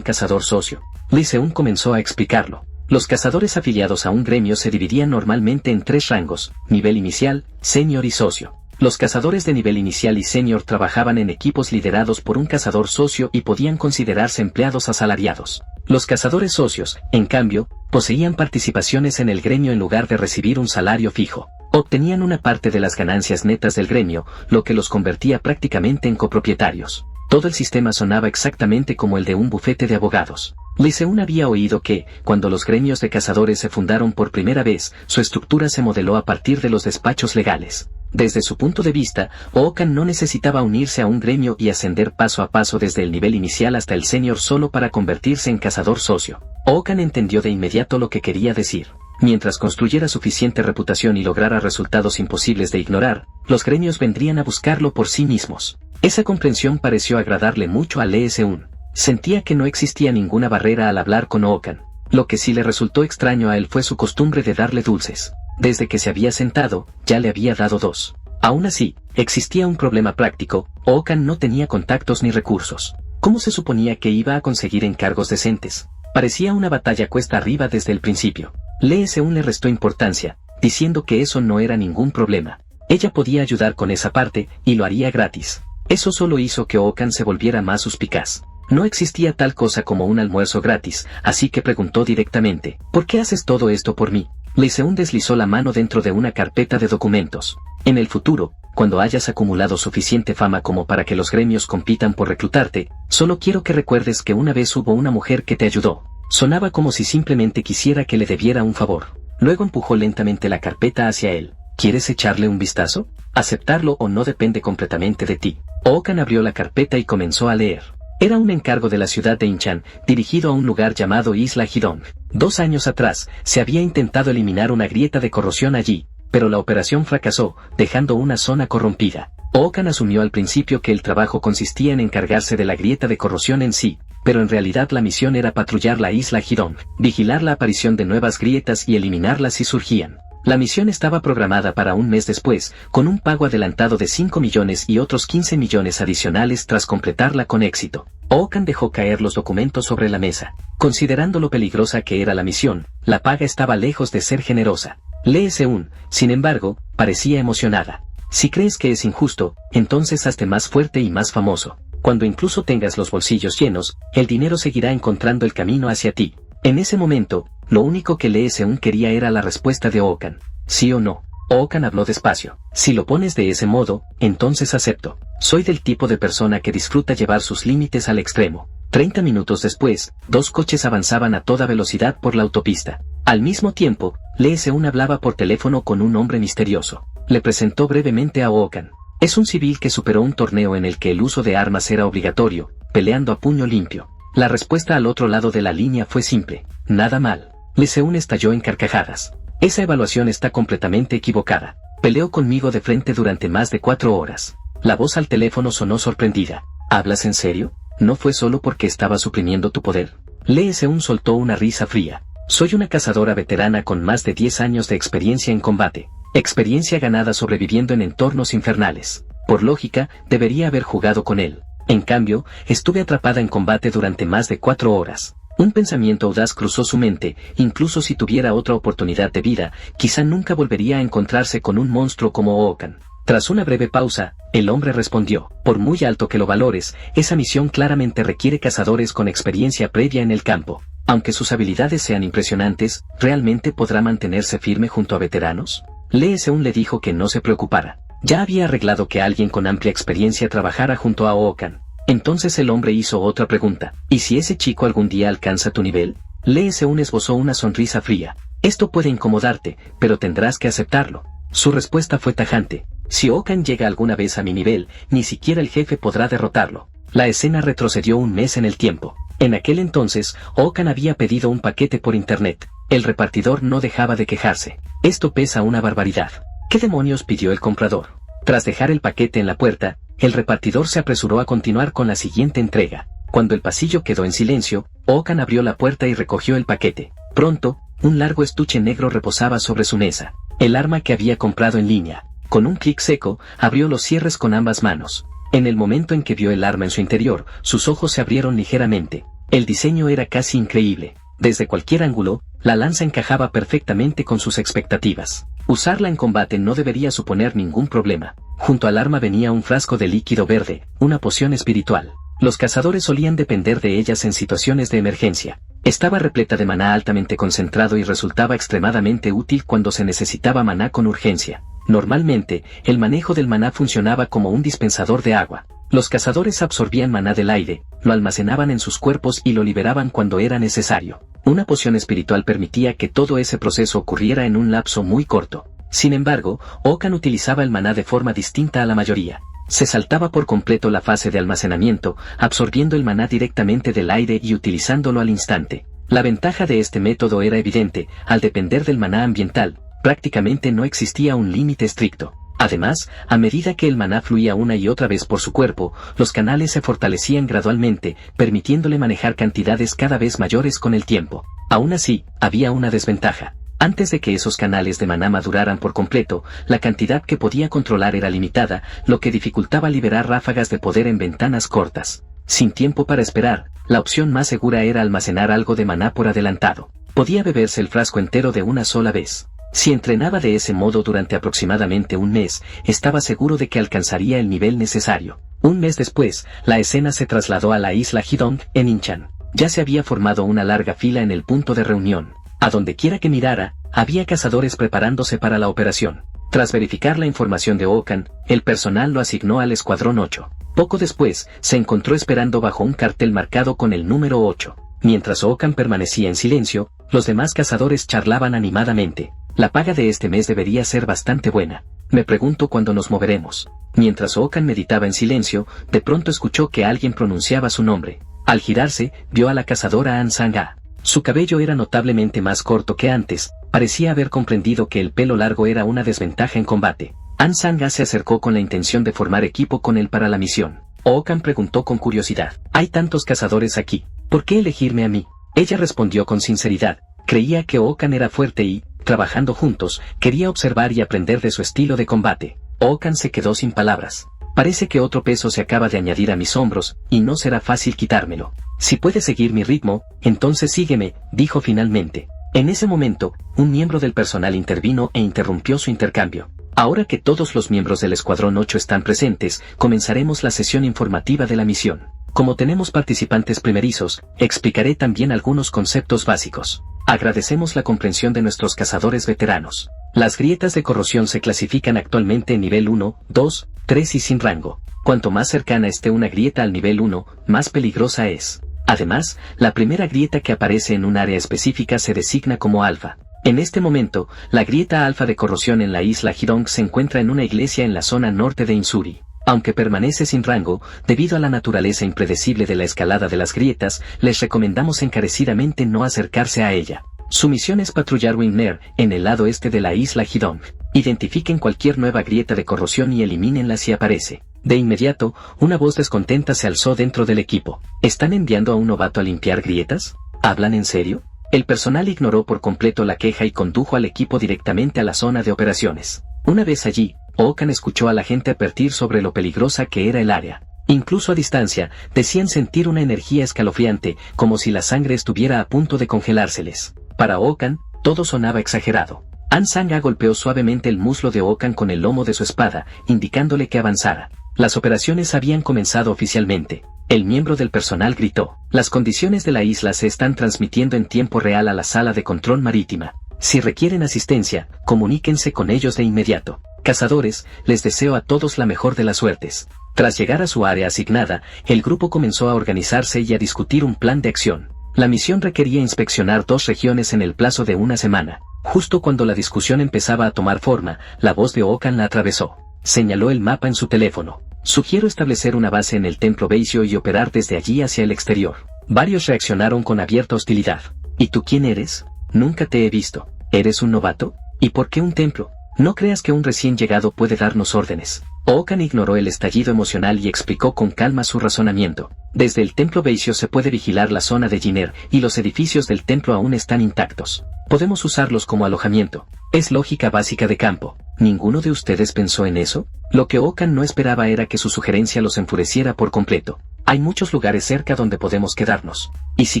cazador socio? Lee Seung comenzó a explicarlo. Los cazadores afiliados a un gremio se dividían normalmente en 3 rangos: nivel inicial, senior y socio. Los cazadores de nivel inicial y senior trabajaban en equipos liderados por un cazador socio y podían considerarse empleados asalariados. Los cazadores socios, en cambio, poseían participaciones en el gremio en lugar de recibir un salario fijo. Obtenían una parte de las ganancias netas del gremio, lo que los convertía prácticamente en copropietarios. Todo el sistema sonaba exactamente como el de un bufete de abogados. Lee Seung había oído que, cuando los gremios de cazadores se fundaron por primera vez, su estructura se modeló a partir de los despachos legales. Desde su punto de vista, Ookan no necesitaba unirse a un gremio y ascender paso a paso desde el nivel inicial hasta el senior solo para convertirse en cazador socio. Ookan entendió de inmediato lo que quería decir. Mientras construyera suficiente reputación y lograra resultados imposibles de ignorar, los gremios vendrían a buscarlo por sí mismos. Esa comprensión pareció agradarle mucho a Lee Seung. Sentía que no existía ninguna barrera al hablar con Ookan. Lo que sí le resultó extraño a él fue su costumbre de darle dulces. Desde que se había sentado, ya le había dado 2. Aún así, existía un problema práctico: Ookan no tenía contactos ni recursos. ¿Cómo se suponía que iba a conseguir encargos decentes? Parecía una batalla cuesta arriba desde el principio. Lee Seung le restó importancia, diciendo que eso no era ningún problema. Ella podía ayudar con esa parte, y lo haría gratis. Eso solo hizo que Ookan se volviera más suspicaz. No existía tal cosa como un almuerzo gratis, así que preguntó directamente: ¿por qué haces todo esto por mí? Lee Seung deslizó la mano dentro de una carpeta de documentos. En el futuro, cuando hayas acumulado suficiente fama como para que los gremios compitan por reclutarte, solo quiero que recuerdes que una vez hubo una mujer que te ayudó. Sonaba como si simplemente quisiera que le debiera un favor. Luego empujó lentamente la carpeta hacia él. ¿Quieres echarle un vistazo? Aceptarlo o no depende completamente de ti. Ookan abrió la carpeta y comenzó a leer. Era un encargo de la ciudad de Inchan, dirigido a un lugar llamado Isla Hidong. 2 años atrás, se había intentado eliminar una grieta de corrosión allí, pero la operación fracasó, dejando una zona corrompida. Ookan asumió al principio que el trabajo consistía en encargarse de la grieta de corrosión en sí, pero en realidad la misión era patrullar la Isla Hidong, vigilar la aparición de nuevas grietas y eliminarlas si surgían. La misión estaba programada para un mes después, con un pago adelantado de 5 millones y otros 15 millones adicionales tras completarla con éxito. Ookan dejó caer los documentos sobre la mesa. Considerando lo peligrosa que era la misión, la paga estaba lejos de ser generosa. Lee Seung, sin embargo, parecía emocionada. Si crees que es injusto, entonces hazte más fuerte y más famoso. Cuando incluso tengas los bolsillos llenos, el dinero seguirá encontrando el camino hacia ti. En ese momento, lo único que Lee Seung quería era la respuesta de Ookan. ¿Sí o no? Ookan habló despacio. Si lo pones de ese modo, entonces acepto. Soy del tipo de persona que disfruta llevar sus límites al extremo. 30 minutos después, 2 coches avanzaban a toda velocidad por la autopista. Al mismo tiempo, Lee Seung hablaba por teléfono con un hombre misterioso. Le presentó brevemente a Ookan. Es un civil que superó un torneo en el que el uso de armas era obligatorio, peleando a puño limpio. La respuesta al otro lado de la línea fue simple: nada mal. Lee Seung estalló en carcajadas. Esa evaluación está completamente equivocada. Peleó conmigo de frente durante más de 4 horas. La voz al teléfono sonó sorprendida. ¿Hablas en serio? ¿No fue solo porque estaba suprimiendo tu poder? Lee Seung soltó una risa fría. Soy una cazadora veterana con más de 10 años de experiencia en combate. Experiencia ganada sobreviviendo en entornos infernales. Por lógica, debería haber jugado con él. En cambio, estuve atrapada en combate durante más de 4 horas. Un pensamiento audaz cruzó su mente: incluso si tuviera otra oportunidad de vida, quizá nunca volvería a encontrarse con un monstruo como Ookan. Tras una breve pausa, el hombre respondió: por muy alto que lo valores, esa misión claramente requiere cazadores con experiencia previa en el campo. Aunque sus habilidades sean impresionantes, ¿realmente podrá mantenerse firme junto a veteranos? Lee Seung le dijo que no se preocupara. Ya había arreglado que alguien con amplia experiencia trabajara junto a Ookan. Entonces el hombre hizo otra pregunta: ¿y si ese chico algún día alcanza tu nivel? Lee Seung esbozó una sonrisa fría. Esto puede incomodarte, pero tendrás que aceptarlo. Su respuesta fue tajante: si Ookan llega alguna vez a mi nivel, ni siquiera el jefe podrá derrotarlo. La escena retrocedió un mes en el tiempo. En aquel entonces, Ookan había pedido un paquete por internet. El repartidor no dejaba de quejarse. Esto pesa una barbaridad. ¿Qué demonios pidió el comprador? Tras dejar el paquete en la puerta, el repartidor se apresuró a continuar con la siguiente entrega. Cuando el pasillo quedó en silencio, Oakan abrió la puerta y recogió el paquete. Pronto, un largo estuche negro reposaba sobre su mesa. El arma que había comprado en línea. Con un clic seco, abrió los cierres con ambas manos. En el momento en que vio el arma en su interior, sus ojos se abrieron ligeramente. El diseño era casi increíble. Desde cualquier ángulo, la lanza encajaba perfectamente con sus expectativas. Usarla en combate no debería suponer ningún problema. Junto al arma venía un frasco de líquido verde, una poción espiritual. Los cazadores solían depender de ellas en situaciones de emergencia. Estaba repleta de maná altamente concentrado y resultaba extremadamente útil cuando se necesitaba maná con urgencia. Normalmente, el manejo del maná funcionaba como un dispensador de agua. Los cazadores absorbían maná del aire, lo almacenaban en sus cuerpos y lo liberaban cuando era necesario. Una poción espiritual permitía que todo ese proceso ocurriera en un lapso muy corto. Sin embargo, Oakan utilizaba el maná de forma distinta a la mayoría. Se saltaba por completo la fase de almacenamiento, absorbiendo el maná directamente del aire y utilizándolo al instante. La ventaja de este método era evidente, al depender del maná ambiental, prácticamente no existía un límite estricto. Además, a medida que el maná fluía una y otra vez por su cuerpo, los canales se fortalecían gradualmente, permitiéndole manejar cantidades cada vez mayores con el tiempo. Aún así, había una desventaja. Antes de que esos canales de maná maduraran por completo, la cantidad que podía controlar era limitada, lo que dificultaba liberar ráfagas de poder en ventanas cortas. Sin tiempo para esperar, la opción más segura era almacenar algo de maná por adelantado. Podía beberse el frasco entero de una sola vez. Si entrenaba de ese modo durante aproximadamente un mes, estaba seguro de que alcanzaría el nivel necesario. Un mes después, la escena se trasladó a la isla Hidong, en Inchan. Ya se había formado una larga fila en el punto de reunión. A donde quiera que mirara, había cazadores preparándose para la operación. Tras verificar la información de Oakan, el personal lo asignó al Escuadrón 8. Poco después, se encontró esperando bajo un cartel marcado con el número 8. Mientras Oakan permanecía en silencio, los demás cazadores charlaban animadamente. La paga de este mes debería ser bastante buena. Me pregunto cuándo nos moveremos. Mientras Oakan meditaba en silencio, de pronto escuchó que alguien pronunciaba su nombre. Al girarse, vio a la cazadora An Sang-a. Su cabello era notablemente más corto que antes, parecía haber comprendido que el pelo largo era una desventaja en combate. An Sang-a se acercó con la intención de formar equipo con él para la misión. Oakan preguntó con curiosidad: «Hay tantos cazadores aquí, ¿por qué elegirme a mí?». Ella respondió con sinceridad. Creía que Oakan era fuerte y, trabajando juntos, quería observar y aprender de su estilo de combate. Oakan se quedó sin palabras. Parece que otro peso se acaba de añadir a mis hombros, y no será fácil quitármelo. Si puedes seguir mi ritmo, entonces sígueme, dijo finalmente. En ese momento, un miembro del personal intervino e interrumpió su intercambio. Ahora que todos los miembros del Escuadrón 8 están presentes, comenzaremos la sesión informativa de la misión. Como tenemos participantes primerizos, explicaré también algunos conceptos básicos. Agradecemos la comprensión de nuestros cazadores veteranos. Las grietas de corrosión se clasifican actualmente en nivel 1, 2, 3 y sin rango. Cuanto más cercana esté una grieta al nivel 1, más peligrosa es. Además, la primera grieta que aparece en un área específica se designa como alfa. En este momento, la grieta alfa de corrosión en la isla Hidong se encuentra en una iglesia en la zona norte de Insuri. Aunque permanece sin rango, debido a la naturaleza impredecible de la escalada de las grietas, les recomendamos encarecidamente no acercarse a ella. Su misión es patrullar Wingner, en el lado este de la isla Hidong. Identifiquen cualquier nueva grieta de corrosión y elimínenla si aparece. De inmediato, una voz descontenta se alzó dentro del equipo. ¿Están enviando a un novato a limpiar grietas? ¿Hablan en serio? El personal ignoró por completo la queja y condujo al equipo directamente a la zona de operaciones. Una vez allí, Oakan escuchó a la gente advertir sobre lo peligrosa que era el área. Incluso a distancia, decían sentir una energía escalofriante, como si la sangre estuviera a punto de congelárseles. Para Oakan, todo sonaba exagerado. An Sang-a golpeó suavemente el muslo de Oakan con el lomo de su espada, indicándole que avanzara. Las operaciones habían comenzado oficialmente. El miembro del personal gritó: «Las condiciones de la isla se están transmitiendo en tiempo real a la sala de control marítima. Si requieren asistencia, comuníquense con ellos de inmediato. Cazadores, les deseo a todos la mejor de las suertes». Tras llegar a su área asignada, el grupo comenzó a organizarse y a discutir un plan de acción. La misión requería inspeccionar 2 regiones en el plazo de una semana. Justo cuando la discusión empezaba a tomar forma, la voz de Oakan la atravesó. Señaló el mapa en su teléfono. «Sugiero establecer una base en el templo Beisio y operar desde allí hacia el exterior». Varios reaccionaron con abierta hostilidad. «¿Y tú quién eres? Nunca te he visto. ¿Eres un novato? ¿Y por qué un templo? No creas que un recién llegado puede darnos órdenes». Ookan ignoró el estallido emocional y explicó con calma su razonamiento. Desde el templo Beisho se puede vigilar la zona de Jiner, y los edificios del templo aún están intactos. Podemos usarlos como alojamiento. Es lógica básica de campo. ¿Ninguno de ustedes pensó en eso? Lo que Ookan no esperaba era que su sugerencia los enfureciera por completo. Hay muchos lugares cerca donde podemos quedarnos. ¿Y si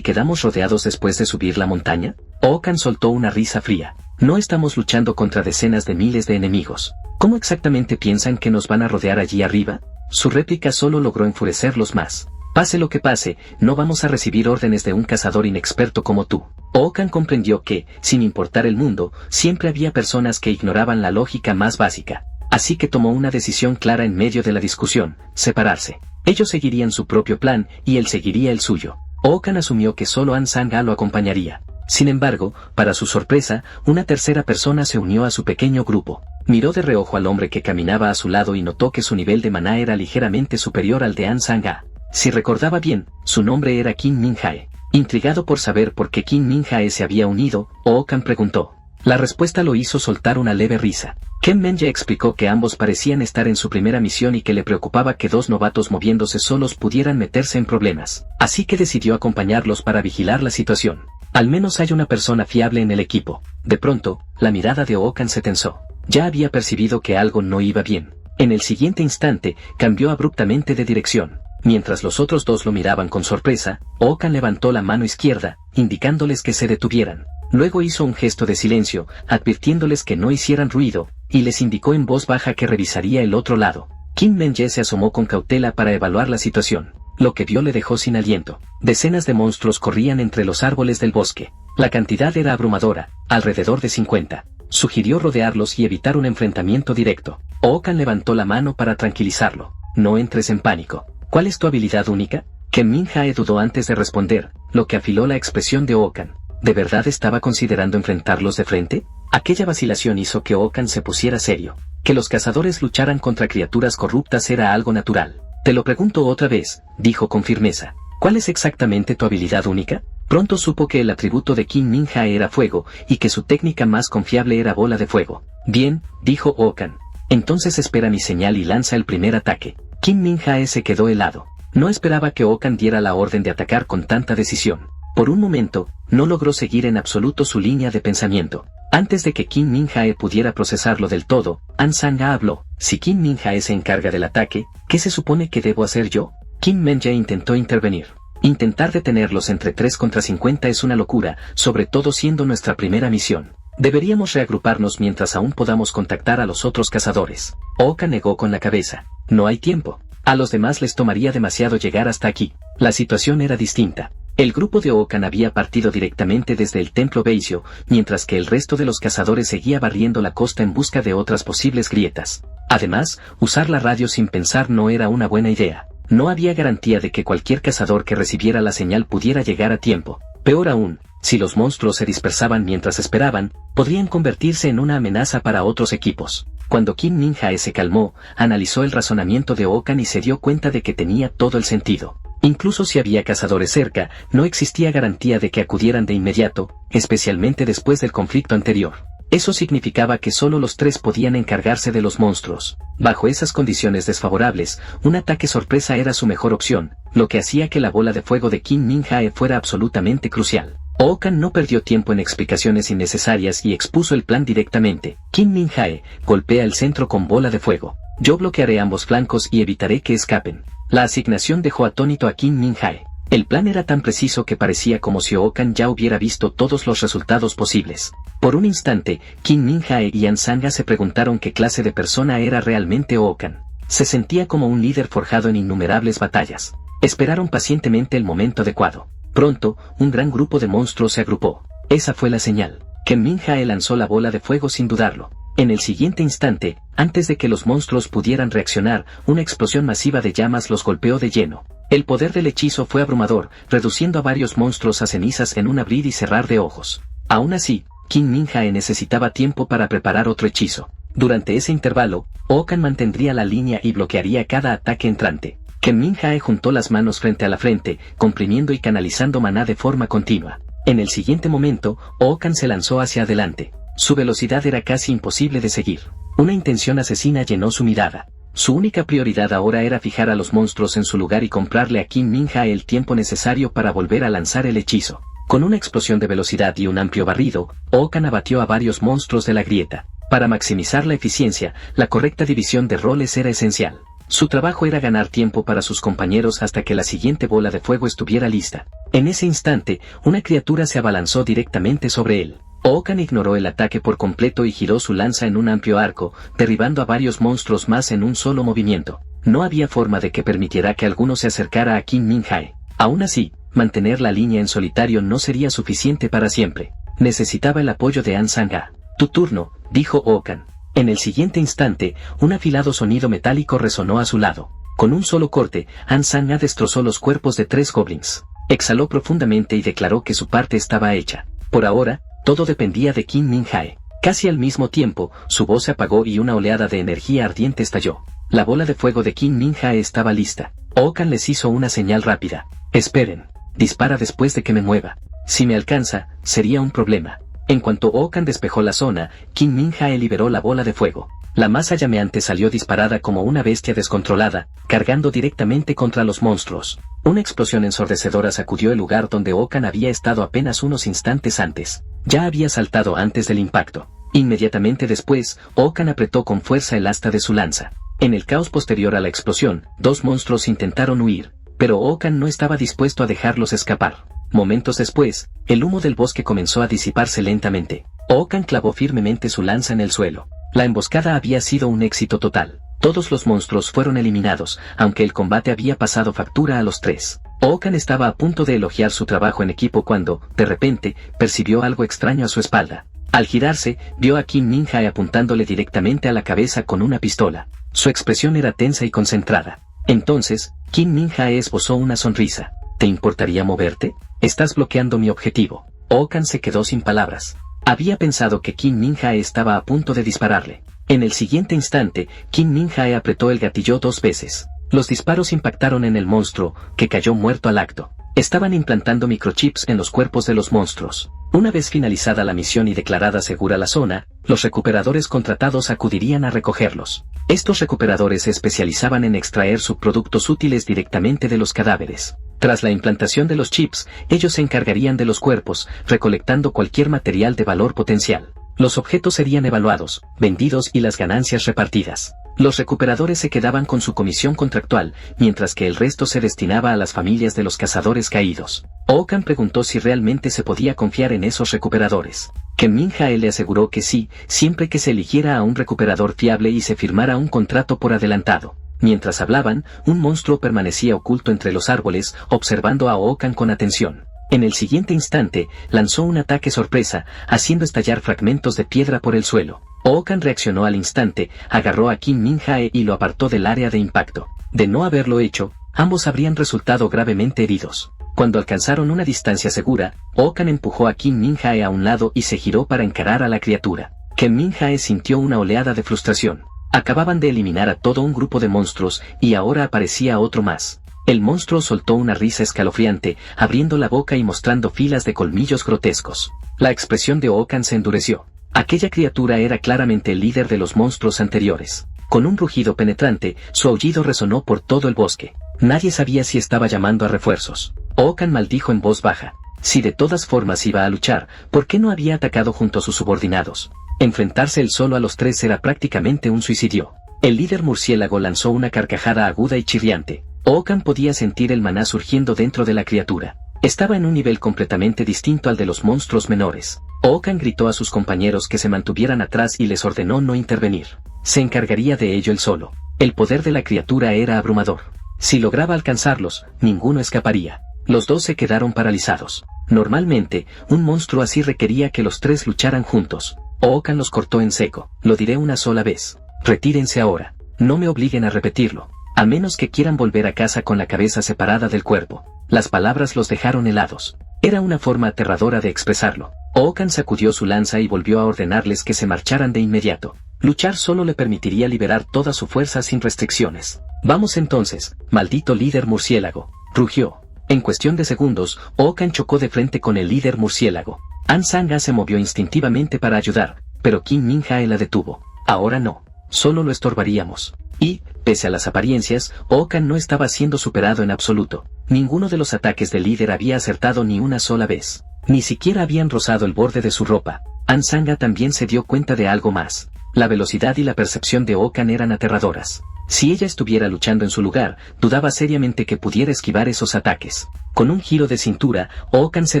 quedamos rodeados después de subir la montaña? Ookan soltó una risa fría. No estamos luchando contra decenas de miles de enemigos. ¿Cómo exactamente piensan que nos van a rodear allí arriba? Su réplica solo logró enfurecerlos más. Pase lo que pase, no vamos a recibir órdenes de un cazador inexperto como tú. Ookan comprendió que, sin importar el mundo, siempre había personas que ignoraban la lógica más básica. Así que tomó una decisión clara en medio de la discusión: separarse. Ellos seguirían su propio plan, y él seguiría el suyo. Ookan asumió que solo An Sang-a lo acompañaría. Sin embargo, para su sorpresa, una tercera persona se unió a su pequeño grupo. Miró de reojo al hombre que caminaba a su lado y notó que su nivel de maná era ligeramente superior al de An Sang-a. Si recordaba bien, su nombre era Kim Min-jae. Intrigado por saber por qué Kim Min-jae se había unido, Ookan preguntó. La respuesta lo hizo soltar una leve risa. Kim Min-jae explicó que ambos parecían estar en su primera misión y que le preocupaba que dos novatos moviéndose solos pudieran meterse en problemas. Así que decidió acompañarlos para vigilar la situación. Al menos hay una persona fiable en el equipo. De pronto, la mirada de Ookan se tensó. Ya había percibido que algo no iba bien. En el siguiente instante, cambió abruptamente de dirección. Mientras los otros dos lo miraban con sorpresa, Ookan levantó la mano izquierda, indicándoles que se detuvieran. Luego hizo un gesto de silencio, advirtiéndoles que no hicieran ruido, y les indicó en voz baja que revisaría el otro lado. Kim Min-jae se asomó con cautela para evaluar la situación. Lo que vio le dejó sin aliento. Decenas de monstruos corrían entre los árboles del bosque. La cantidad era abrumadora, alrededor de 50. Sugirió rodearlos y evitar un enfrentamiento directo. Ookan levantó la mano para tranquilizarlo. No entres en pánico. ¿Cuál es tu habilidad única? Kim Min-jae dudó antes de responder, lo que afiló la expresión de Ookan. ¿De verdad estaba considerando enfrentarlos de frente? Aquella vacilación hizo que Ookan se pusiera serio. Que los cazadores lucharan contra criaturas corruptas era algo natural. Te lo pregunto otra vez, dijo con firmeza. ¿Cuál es exactamente tu habilidad única? Pronto supo que el atributo de Kim Min-jae era fuego, y que su técnica más confiable era bola de fuego. Bien, dijo Ookan. Entonces espera mi señal y lanza el primer ataque. Kim Min-jae se quedó helado. No esperaba que Ookan diera la orden de atacar con tanta decisión. Por un momento, no logró seguir en absoluto su línea de pensamiento. Antes de que Kim Min-jae pudiera procesarlo del todo, An Sang-a habló. Si Kim Min-jae se encarga del ataque, ¿qué se supone que debo hacer yo? Kim Min-jae intentó intervenir. Intentar detenerlos entre 3 contra 50 es una locura, sobre todo siendo nuestra primera misión. Deberíamos reagruparnos mientras aún podamos contactar a los otros cazadores. Ookan negó con la cabeza. No hay tiempo. A los demás les tomaría demasiado llegar hasta aquí. La situación era distinta. El grupo de Ookan había partido directamente desde el templo Beisho, mientras que el resto de los cazadores seguía barriendo la costa en busca de otras posibles grietas. Además, usar la radio sin pensar no era una buena idea. No había garantía de que cualquier cazador que recibiera la señal pudiera llegar a tiempo. Peor aún, si los monstruos se dispersaban mientras esperaban, podrían convertirse en una amenaza para otros equipos. Cuando Kim Min-jae se calmó, analizó el razonamiento de Ookan y se dio cuenta de que tenía todo el sentido. Incluso si había cazadores cerca, no existía garantía de que acudieran de inmediato, especialmente después del conflicto anterior. Eso significaba que solo los 3 podían encargarse de los monstruos. Bajo esas condiciones desfavorables, un ataque sorpresa era su mejor opción, lo que hacía que la bola de fuego de Kim Min-jae fuera absolutamente crucial. Ookan no perdió tiempo en explicaciones innecesarias y expuso el plan directamente. Kim Min-jae, golpea el centro con bola de fuego. Yo bloquearé ambos flancos y evitaré que escapen. La asignación dejó atónito a Kim Min-jae. El plan era tan preciso que parecía como si Ookan ya hubiera visto todos los resultados posibles. Por un instante, Kim Min-jae y An Sang-a se preguntaron qué clase de persona era realmente Ookan. Se sentía como un líder forjado en innumerables batallas. Esperaron pacientemente el momento adecuado. Pronto, un gran grupo de monstruos se agrupó. Esa fue la señal. Kim Min-jae lanzó la bola de fuego sin dudarlo. En el siguiente instante, antes de que los monstruos pudieran reaccionar, una explosión masiva de llamas los golpeó de lleno. El poder del hechizo fue abrumador, reduciendo a varios monstruos a cenizas en un abrir y cerrar de ojos. Aún así, Kim Min-jae necesitaba tiempo para preparar otro hechizo. Durante ese intervalo, Ookan mantendría la línea y bloquearía cada ataque entrante. Kim Min-jae juntó las manos frente a la frente, comprimiendo y canalizando maná de forma continua. En el siguiente momento, Ookan se lanzó hacia adelante. Su velocidad era casi imposible de seguir. Una intención asesina llenó su mirada. Su única prioridad ahora era fijar a los monstruos en su lugar y comprarle a Kim Min-jae el tiempo necesario para volver a lanzar el hechizo. Con una explosión de velocidad y un amplio barrido, Okan abatió a varios monstruos de la grieta. Para maximizar la eficiencia, la correcta división de roles era esencial. Su trabajo era ganar tiempo para sus compañeros hasta que la siguiente bola de fuego estuviera lista. En ese instante, una criatura se abalanzó directamente sobre él. Okan ignoró el ataque por completo y giró su lanza en un amplio arco, derribando a varios monstruos más en un solo movimiento. No había forma de que permitiera que alguno se acercara a Kim Min-jae. Aún así, mantener la línea en solitario no sería suficiente para siempre. Necesitaba el apoyo de An Sang-a. Tu turno, dijo Okan. En el siguiente instante, un afilado sonido metálico resonó a su lado. Con un solo corte, An Sang-a destrozó los cuerpos de 3 goblins. Exhaló profundamente y declaró que su parte estaba hecha. Por ahora, todo dependía de Kim Min-jae. Casi al mismo tiempo, su voz se apagó y una oleada de energía ardiente estalló. La bola de fuego de Kim Min-jae estaba lista. Okan les hizo una señal rápida. Esperen. Dispara después de que me mueva. Si me alcanza, sería un problema. En cuanto Okan despejó la zona, Kim Min-jae liberó la bola de fuego. La masa llameante salió disparada como una bestia descontrolada, cargando directamente contra los monstruos. Una explosión ensordecedora sacudió el lugar donde Okan había estado apenas unos instantes antes. Ya había saltado antes del impacto. Inmediatamente después, Okan apretó con fuerza el asta de su lanza. En el caos posterior a la explosión, 2 monstruos intentaron huir, pero Okan no estaba dispuesto a dejarlos escapar. Momentos después, el humo del bosque comenzó a disiparse lentamente. Okan clavó firmemente su lanza en el suelo. La emboscada había sido un éxito total. Todos los monstruos fueron eliminados, aunque el combate había pasado factura a los 3. Okan estaba a punto de elogiar su trabajo en equipo cuando, de repente, percibió algo extraño a su espalda. Al girarse, vio a Kim Min-jae apuntándole directamente a la cabeza con una pistola. Su expresión era tensa y concentrada. Entonces, Kim Min-jae esbozó una sonrisa. ¿Te importaría moverte? Estás bloqueando mi objetivo. Okan se quedó sin palabras. Había pensado que Kim Min-jae estaba a punto de dispararle. En el siguiente instante, Kim Min-jae apretó el gatillo 2 veces. Los disparos impactaron en el monstruo, que cayó muerto al acto. Estaban implantando microchips en los cuerpos de los monstruos. Una vez finalizada la misión y declarada segura la zona, los recuperadores contratados acudirían a recogerlos. Estos recuperadores se especializaban en extraer subproductos útiles directamente de los cadáveres. Tras la implantación de los chips, ellos se encargarían de los cuerpos, recolectando cualquier material de valor potencial. Los objetos serían evaluados, vendidos y las ganancias repartidas. Los recuperadores se quedaban con su comisión contractual, mientras que el resto se destinaba a las familias de los cazadores caídos. Okan preguntó si realmente se podía confiar en esos recuperadores. Kim Min-jae le aseguró que sí, siempre que se eligiera a un recuperador fiable y se firmara un contrato por adelantado. Mientras hablaban, un monstruo permanecía oculto entre los árboles, observando a Okan con atención. En el siguiente instante, lanzó un ataque sorpresa, haciendo estallar fragmentos de piedra por el suelo. Okan reaccionó al instante, agarró a Kim Min-jae y lo apartó del área de impacto. De no haberlo hecho, ambos habrían resultado gravemente heridos. Cuando alcanzaron una distancia segura, Okan empujó a Kim Min-jae a un lado y se giró para encarar a la criatura. Kim Min-jae sintió una oleada de frustración. Acababan de eliminar a todo un grupo de monstruos, y ahora aparecía otro más. El monstruo soltó una risa escalofriante, abriendo la boca y mostrando filas de colmillos grotescos. La expresión de Okan se endureció. Aquella criatura era claramente el líder de los monstruos anteriores. Con un rugido penetrante, su aullido resonó por todo el bosque. Nadie sabía si estaba llamando a refuerzos. Okan maldijo en voz baja. Si de todas formas iba a luchar, ¿por qué no había atacado junto a sus subordinados? Enfrentarse él solo a los 3 era prácticamente un suicidio. El líder murciélago lanzó una carcajada aguda y chirriante. Okan podía sentir el maná surgiendo dentro de la criatura. Estaba en un nivel completamente distinto al de los monstruos menores. Okan gritó a sus compañeros que se mantuvieran atrás y les ordenó no intervenir. Se encargaría de ello él solo. El poder de la criatura era abrumador. Si lograba alcanzarlos, ninguno escaparía. Los 2 se quedaron paralizados. Normalmente, un monstruo así requería que los 3 lucharan juntos. Okan los cortó en seco. Lo diré una sola vez. Retírense ahora. No me obliguen a repetirlo. A menos que quieran volver a casa con la cabeza separada del cuerpo. Las palabras los dejaron helados. Era una forma aterradora de expresarlo. Okan sacudió su lanza y volvió a ordenarles que se marcharan de inmediato. Luchar solo le permitiría liberar toda su fuerza sin restricciones. Vamos entonces, maldito líder murciélago, rugió. En cuestión de segundos, Okan chocó de frente con el líder murciélago. An Sang-a se movió instintivamente para ayudar, pero Kim Min-jae la detuvo. Ahora no. Solo lo estorbaríamos. Y, pese a las apariencias, Okan no estaba siendo superado en absoluto. Ninguno de los ataques del líder había acertado ni una sola vez. Ni siquiera habían rozado el borde de su ropa. Ansanga también se dio cuenta de algo más. La velocidad y la percepción de Okan eran aterradoras. Si ella estuviera luchando en su lugar, dudaba seriamente que pudiera esquivar esos ataques. Con un giro de cintura, Okan se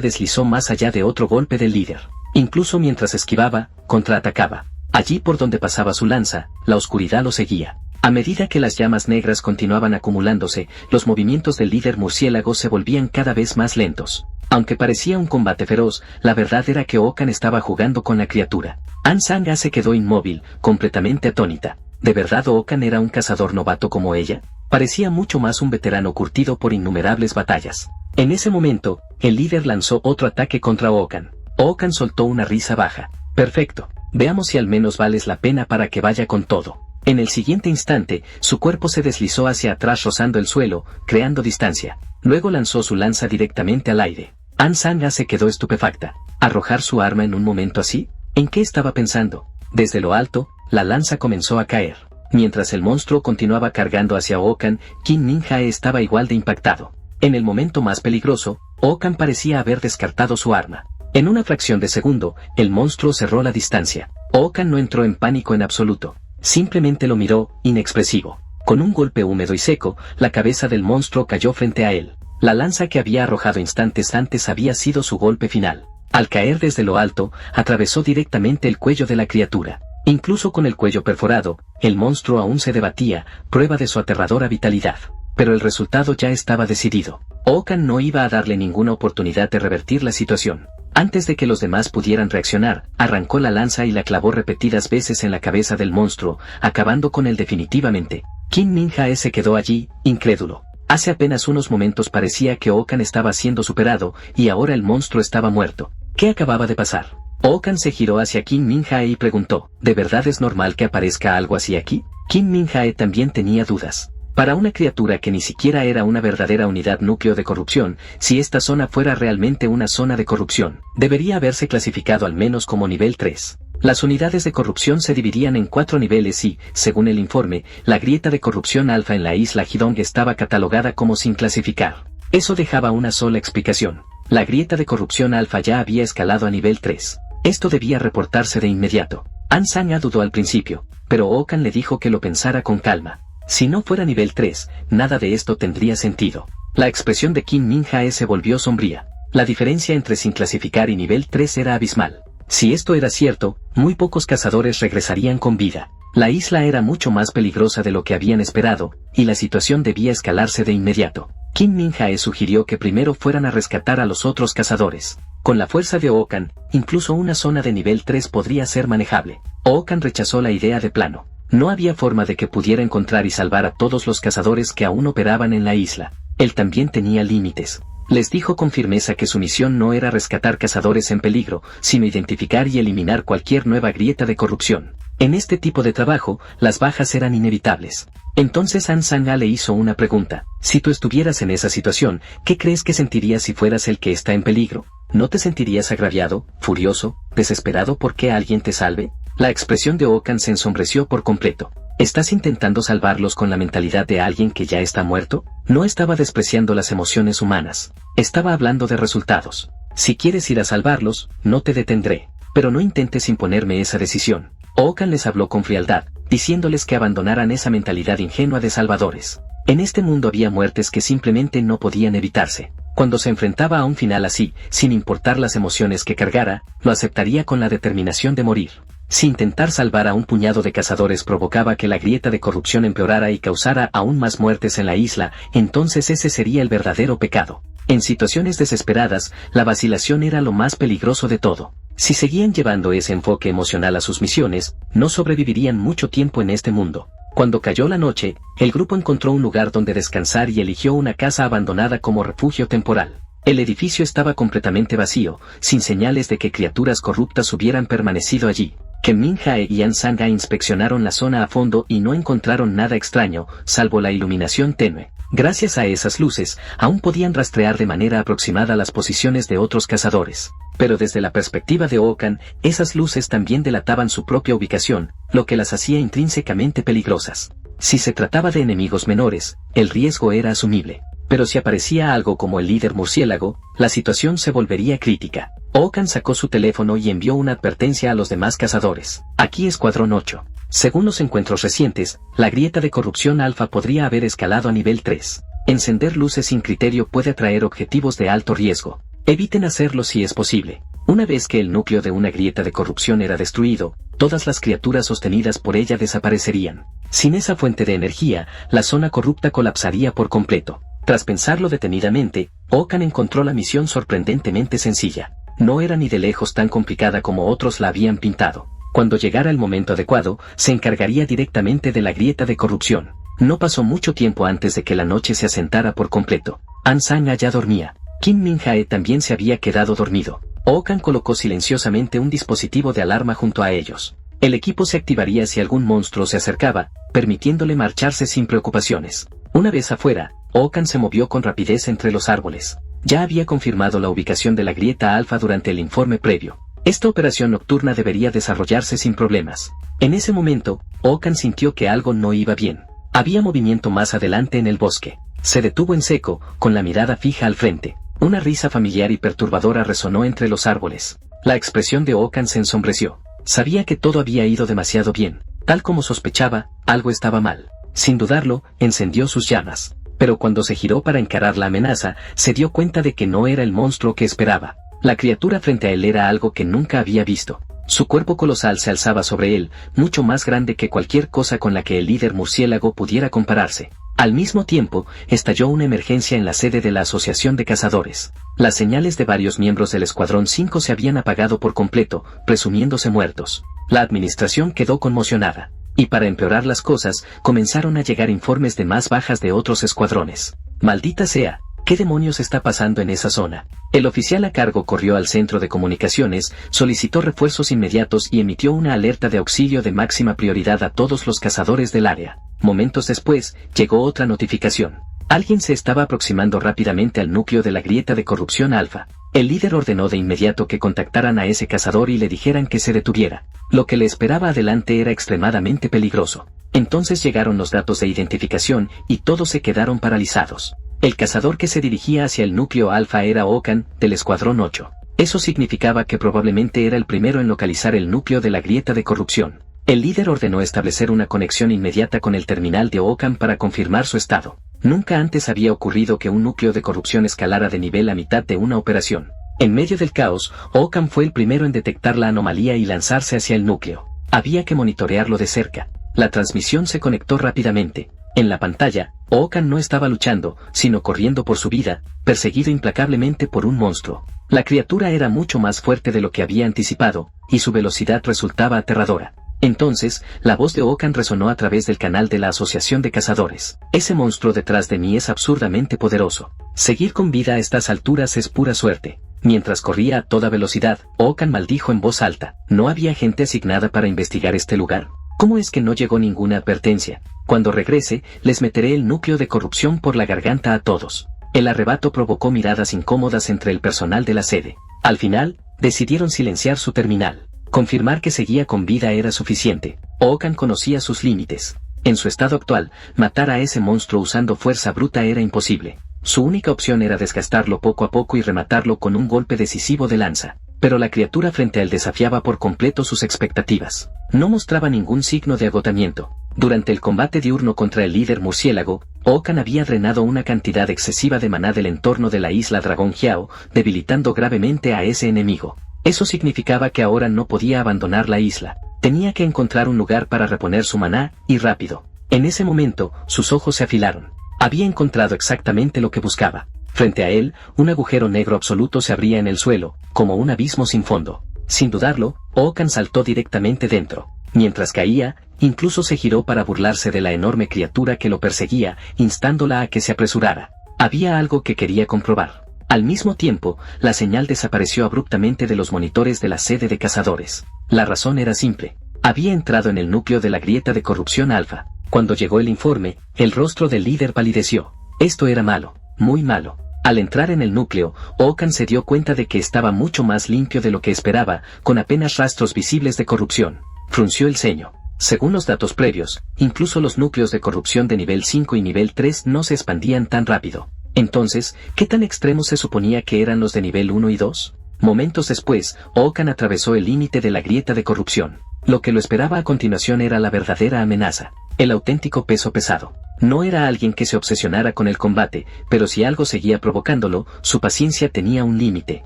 deslizó más allá de otro golpe del líder. Incluso mientras esquivaba, contraatacaba. Allí por donde pasaba su lanza, la oscuridad lo seguía. A medida que las llamas negras continuaban acumulándose, los movimientos del líder murciélago se volvían cada vez más lentos. Aunque parecía un combate feroz, la verdad era que Okan estaba jugando con la criatura. Ansanga se quedó inmóvil, completamente atónita. ¿De verdad Okan era un cazador novato como ella? Parecía mucho más un veterano curtido por innumerables batallas. En ese momento, el líder lanzó otro ataque contra Okan. Okan soltó una risa baja. Perfecto. Veamos si al menos vales la pena para que vaya con todo. En el siguiente instante, su cuerpo se deslizó hacia atrás rozando el suelo, creando distancia. Luego lanzó su lanza directamente al aire. Ansanga se quedó estupefacta. ¿Arrojar su arma en un momento así? ¿En qué estaba pensando? Desde lo alto, la lanza comenzó a caer. Mientras el monstruo continuaba cargando hacia Okan, Qin Min Jae estaba igual de impactado. En el momento más peligroso, Okan parecía haber descartado su arma. En una fracción de segundo, el monstruo cerró la distancia. Okan no entró en pánico en absoluto. Simplemente lo miró, inexpresivo. Con un golpe húmedo y seco, la cabeza del monstruo cayó frente a él. La lanza que había arrojado instantes antes había sido su golpe final. Al caer desde lo alto, atravesó directamente el cuello de la criatura. Incluso con el cuello perforado, el monstruo aún se debatía, prueba de su aterradora vitalidad. Pero el resultado ya estaba decidido. Okan no iba a darle ninguna oportunidad de revertir la situación. Antes de que los demás pudieran reaccionar, arrancó la lanza y la clavó repetidas veces en la cabeza del monstruo, acabando con él definitivamente. Qin Min Jae se quedó allí, incrédulo. Hace apenas unos momentos parecía que Okan estaba siendo superado, y ahora el monstruo estaba muerto. ¿Qué acababa de pasar? Okan se giró hacia Qin Min Jae y preguntó, ¿de verdad es normal que aparezca algo así aquí? Qin Min Jae también tenía dudas. Para una criatura que ni siquiera era una verdadera unidad núcleo de corrupción, si esta zona fuera realmente una zona de corrupción, debería haberse clasificado al menos como nivel 3. Las unidades de corrupción se dividían en 4 niveles y, según el informe, la grieta de corrupción alfa en la isla Hidong estaba catalogada como sin clasificar. Eso dejaba una sola explicación. La grieta de corrupción alfa ya había escalado a nivel 3. Esto debía reportarse de inmediato. Ansanga dudó al principio, pero Okan le dijo que lo pensara con calma. Si no fuera nivel 3, nada de esto tendría sentido. La expresión de Qin Min Jae se volvió sombría. La diferencia entre sin clasificar y nivel 3 era abismal. Si esto era cierto, muy pocos cazadores regresarían con vida. La isla era mucho más peligrosa de lo que habían esperado, y la situación debía escalarse de inmediato. Qin Min Jae sugirió que primero fueran a rescatar a los otros cazadores. Con la fuerza de Okan, incluso una zona de nivel 3 podría ser manejable. Okan rechazó la idea de plano. No había forma de que pudiera encontrar y salvar a todos los cazadores que aún operaban en la isla. Él también tenía límites. Les dijo con firmeza que su misión no era rescatar cazadores en peligro, sino identificar y eliminar cualquier nueva grieta de corrupción. En este tipo de trabajo, las bajas eran inevitables. Entonces Ansanga le hizo una pregunta. Si tú estuvieras en esa situación, ¿qué crees que sentirías si fueras el que está en peligro? ¿No te sentirías agraviado, furioso, desesperado por que alguien te salve? La expresión de Okan se ensombreció por completo. ¿Estás intentando salvarlos con la mentalidad de alguien que ya está muerto? No estaba despreciando las emociones humanas. Estaba hablando de resultados. Si quieres ir a salvarlos, no te detendré. Pero no intentes imponerme esa decisión. Okan les habló con frialdad, diciéndoles que abandonaran esa mentalidad ingenua de salvadores. En este mundo había muertes que simplemente no podían evitarse. Cuando se enfrentaba a un final así, sin importar las emociones que cargara, lo aceptaría con la determinación de morir. Si intentar salvar a un puñado de cazadores provocaba que la grieta de corrupción empeorara y causara aún más muertes en la isla, entonces ese sería el verdadero pecado. En situaciones desesperadas, la vacilación era lo más peligroso de todo. Si seguían llevando ese enfoque emocional a sus misiones, no sobrevivirían mucho tiempo en este mundo. Cuando cayó la noche, el grupo encontró un lugar donde descansar y eligió una casa abandonada como refugio temporal. El edificio estaba completamente vacío, sin señales de que criaturas corruptas hubieran permanecido allí. Qin Min Jae y Ansanga inspeccionaron la zona a fondo y no encontraron nada extraño, salvo la iluminación tenue. Gracias a esas luces, aún podían rastrear de manera aproximada las posiciones de otros cazadores. pero desde la perspectiva de Okan, esas luces también delataban su propia ubicación, lo que las hacía intrínsecamente peligrosas. Si se trataba de enemigos menores, el riesgo era asumible. Pero si aparecía algo como el líder murciélago, la situación se volvería crítica. Okan sacó su teléfono y envió una advertencia a los demás cazadores. Aquí Escuadrón 8. Según los encuentros recientes, la grieta de corrupción alfa podría haber escalado a nivel 3. Encender luces sin criterio puede atraer objetivos de alto riesgo. Eviten hacerlo si es posible. Una vez que el núcleo de una grieta de corrupción era destruido, todas las criaturas sostenidas por ella desaparecerían. Sin esa fuente de energía, la zona corrupta colapsaría por completo. Tras pensarlo detenidamente, Okan encontró la misión sorprendentemente sencilla. No era ni de lejos tan complicada como otros la habían pintado. Cuando llegara el momento adecuado, se encargaría directamente de la grieta de corrupción. No pasó mucho tiempo antes de que la noche se asentara por completo. An Sang ya dormía. Kim Min Jae también se había quedado dormido. Okan colocó silenciosamente un dispositivo de alarma junto a ellos. El equipo se activaría si algún monstruo se acercaba, permitiéndole marcharse sin preocupaciones. Una vez afuera, Okan se movió con rapidez entre los árboles. Ya había confirmado la ubicación de la grieta alfa durante el informe previo. Esta operación nocturna debería desarrollarse sin problemas. En ese momento, Okan sintió que algo no iba bien. Había movimiento más adelante en el bosque. Se detuvo en seco, con la mirada fija al frente. Una risa familiar y perturbadora resonó entre los árboles. La expresión de Okan se ensombreció. Sabía que todo había ido demasiado bien. Tal como sospechaba, algo estaba mal. Sin dudarlo, encendió sus llamas. Pero cuando se giró para encarar la amenaza, se dio cuenta de que no era el monstruo que esperaba. La criatura frente a él era algo que nunca había visto. Su cuerpo colosal se alzaba sobre él, mucho más grande que cualquier cosa con la que el líder murciélago pudiera compararse. Al mismo tiempo, estalló una emergencia en la sede de la Asociación de Cazadores. Las señales de varios miembros del Escuadrón 5 se habían apagado por completo, presumiéndose muertos. La administración quedó conmocionada. Y para empeorar las cosas, comenzaron a llegar informes de más bajas de otros escuadrones. Maldita sea, ¿qué demonios está pasando en esa zona? El oficial a cargo corrió al centro de comunicaciones, solicitó refuerzos inmediatos y emitió una alerta de auxilio de máxima prioridad a todos los cazadores del área. Momentos después, llegó otra notificación. Alguien se estaba aproximando rápidamente al núcleo de la grieta de corrupción alfa. El líder ordenó de inmediato que contactaran a ese cazador y le dijeran que se detuviera. Lo que le esperaba adelante era extremadamente peligroso. Entonces llegaron los datos de identificación y todos se quedaron paralizados. El cazador que se dirigía hacia el núcleo alfa era Okan, del Escuadrón 8. Eso significaba que probablemente era el primero en localizar el núcleo de la grieta de corrupción. El líder ordenó establecer una conexión inmediata con el terminal de Okan para confirmar su estado. Nunca antes había ocurrido que un núcleo de corrupción escalara de nivel a mitad de una operación. En medio del caos, Okan fue el primero en detectar la anomalía y lanzarse hacia el núcleo. Había que monitorearlo de cerca. La transmisión se conectó rápidamente. En la pantalla, Okan no estaba luchando, sino corriendo por su vida, perseguido implacablemente por un monstruo. La criatura era mucho más fuerte de lo que había anticipado, y su velocidad resultaba aterradora. Entonces, la voz de Okan resonó a través del canal de la Asociación de Cazadores. Ese monstruo detrás de mí es absurdamente poderoso. Seguir con vida a estas alturas es pura suerte. Mientras corría a toda velocidad, Okan maldijo en voz alta. ¿No había gente asignada para investigar este lugar? ¿Cómo es que no llegó ninguna advertencia? Cuando regrese, les meteré el núcleo de corrupción por la garganta a todos. El arrebato provocó miradas incómodas entre el personal de la sede. Al final, decidieron silenciar su terminal. Confirmar que seguía con vida era suficiente. Okan conocía sus límites. En su estado actual, matar a ese monstruo usando fuerza bruta era imposible. Su única opción era desgastarlo poco a poco y rematarlo con un golpe decisivo de lanza. Pero la criatura frente a él desafiaba por completo sus expectativas. No mostraba ningún signo de agotamiento. Durante el combate diurno contra el líder murciélago, Okan había drenado una cantidad excesiva de maná del entorno de la isla Dragón Jiao, debilitando gravemente a ese enemigo. Eso significaba que ahora no podía abandonar la isla. Tenía que encontrar un lugar para reponer su maná, y rápido. En ese momento, sus ojos se afilaron. Había encontrado exactamente lo que buscaba. Frente a él, un agujero negro absoluto se abría en el suelo, como un abismo sin fondo. Sin dudarlo, Okan saltó directamente dentro. Mientras caía, incluso se giró para burlarse de la enorme criatura que lo perseguía, instándola a que se apresurara. Había algo que quería comprobar. Al mismo tiempo, la señal desapareció abruptamente de los monitores de la sede de cazadores. La razón era simple. Había entrado en el núcleo de la grieta de corrupción alfa. Cuando llegó el informe, el rostro del líder palideció. Esto era malo, muy malo. Al entrar en el núcleo, Okan se dio cuenta de que estaba mucho más limpio de lo que esperaba, con apenas rastros visibles de corrupción. Frunció el ceño. Según los datos previos, incluso los núcleos de corrupción de nivel 5 y nivel 3 no se expandían tan rápido. Entonces, ¿qué tan extremos se suponía que eran los de nivel 1 y 2? Momentos después, Okan atravesó el límite de la grieta de corrupción. Lo que lo esperaba a continuación era la verdadera amenaza, el auténtico peso pesado. No era alguien que se obsesionara con el combate, pero si algo seguía provocándolo, su paciencia tenía un límite.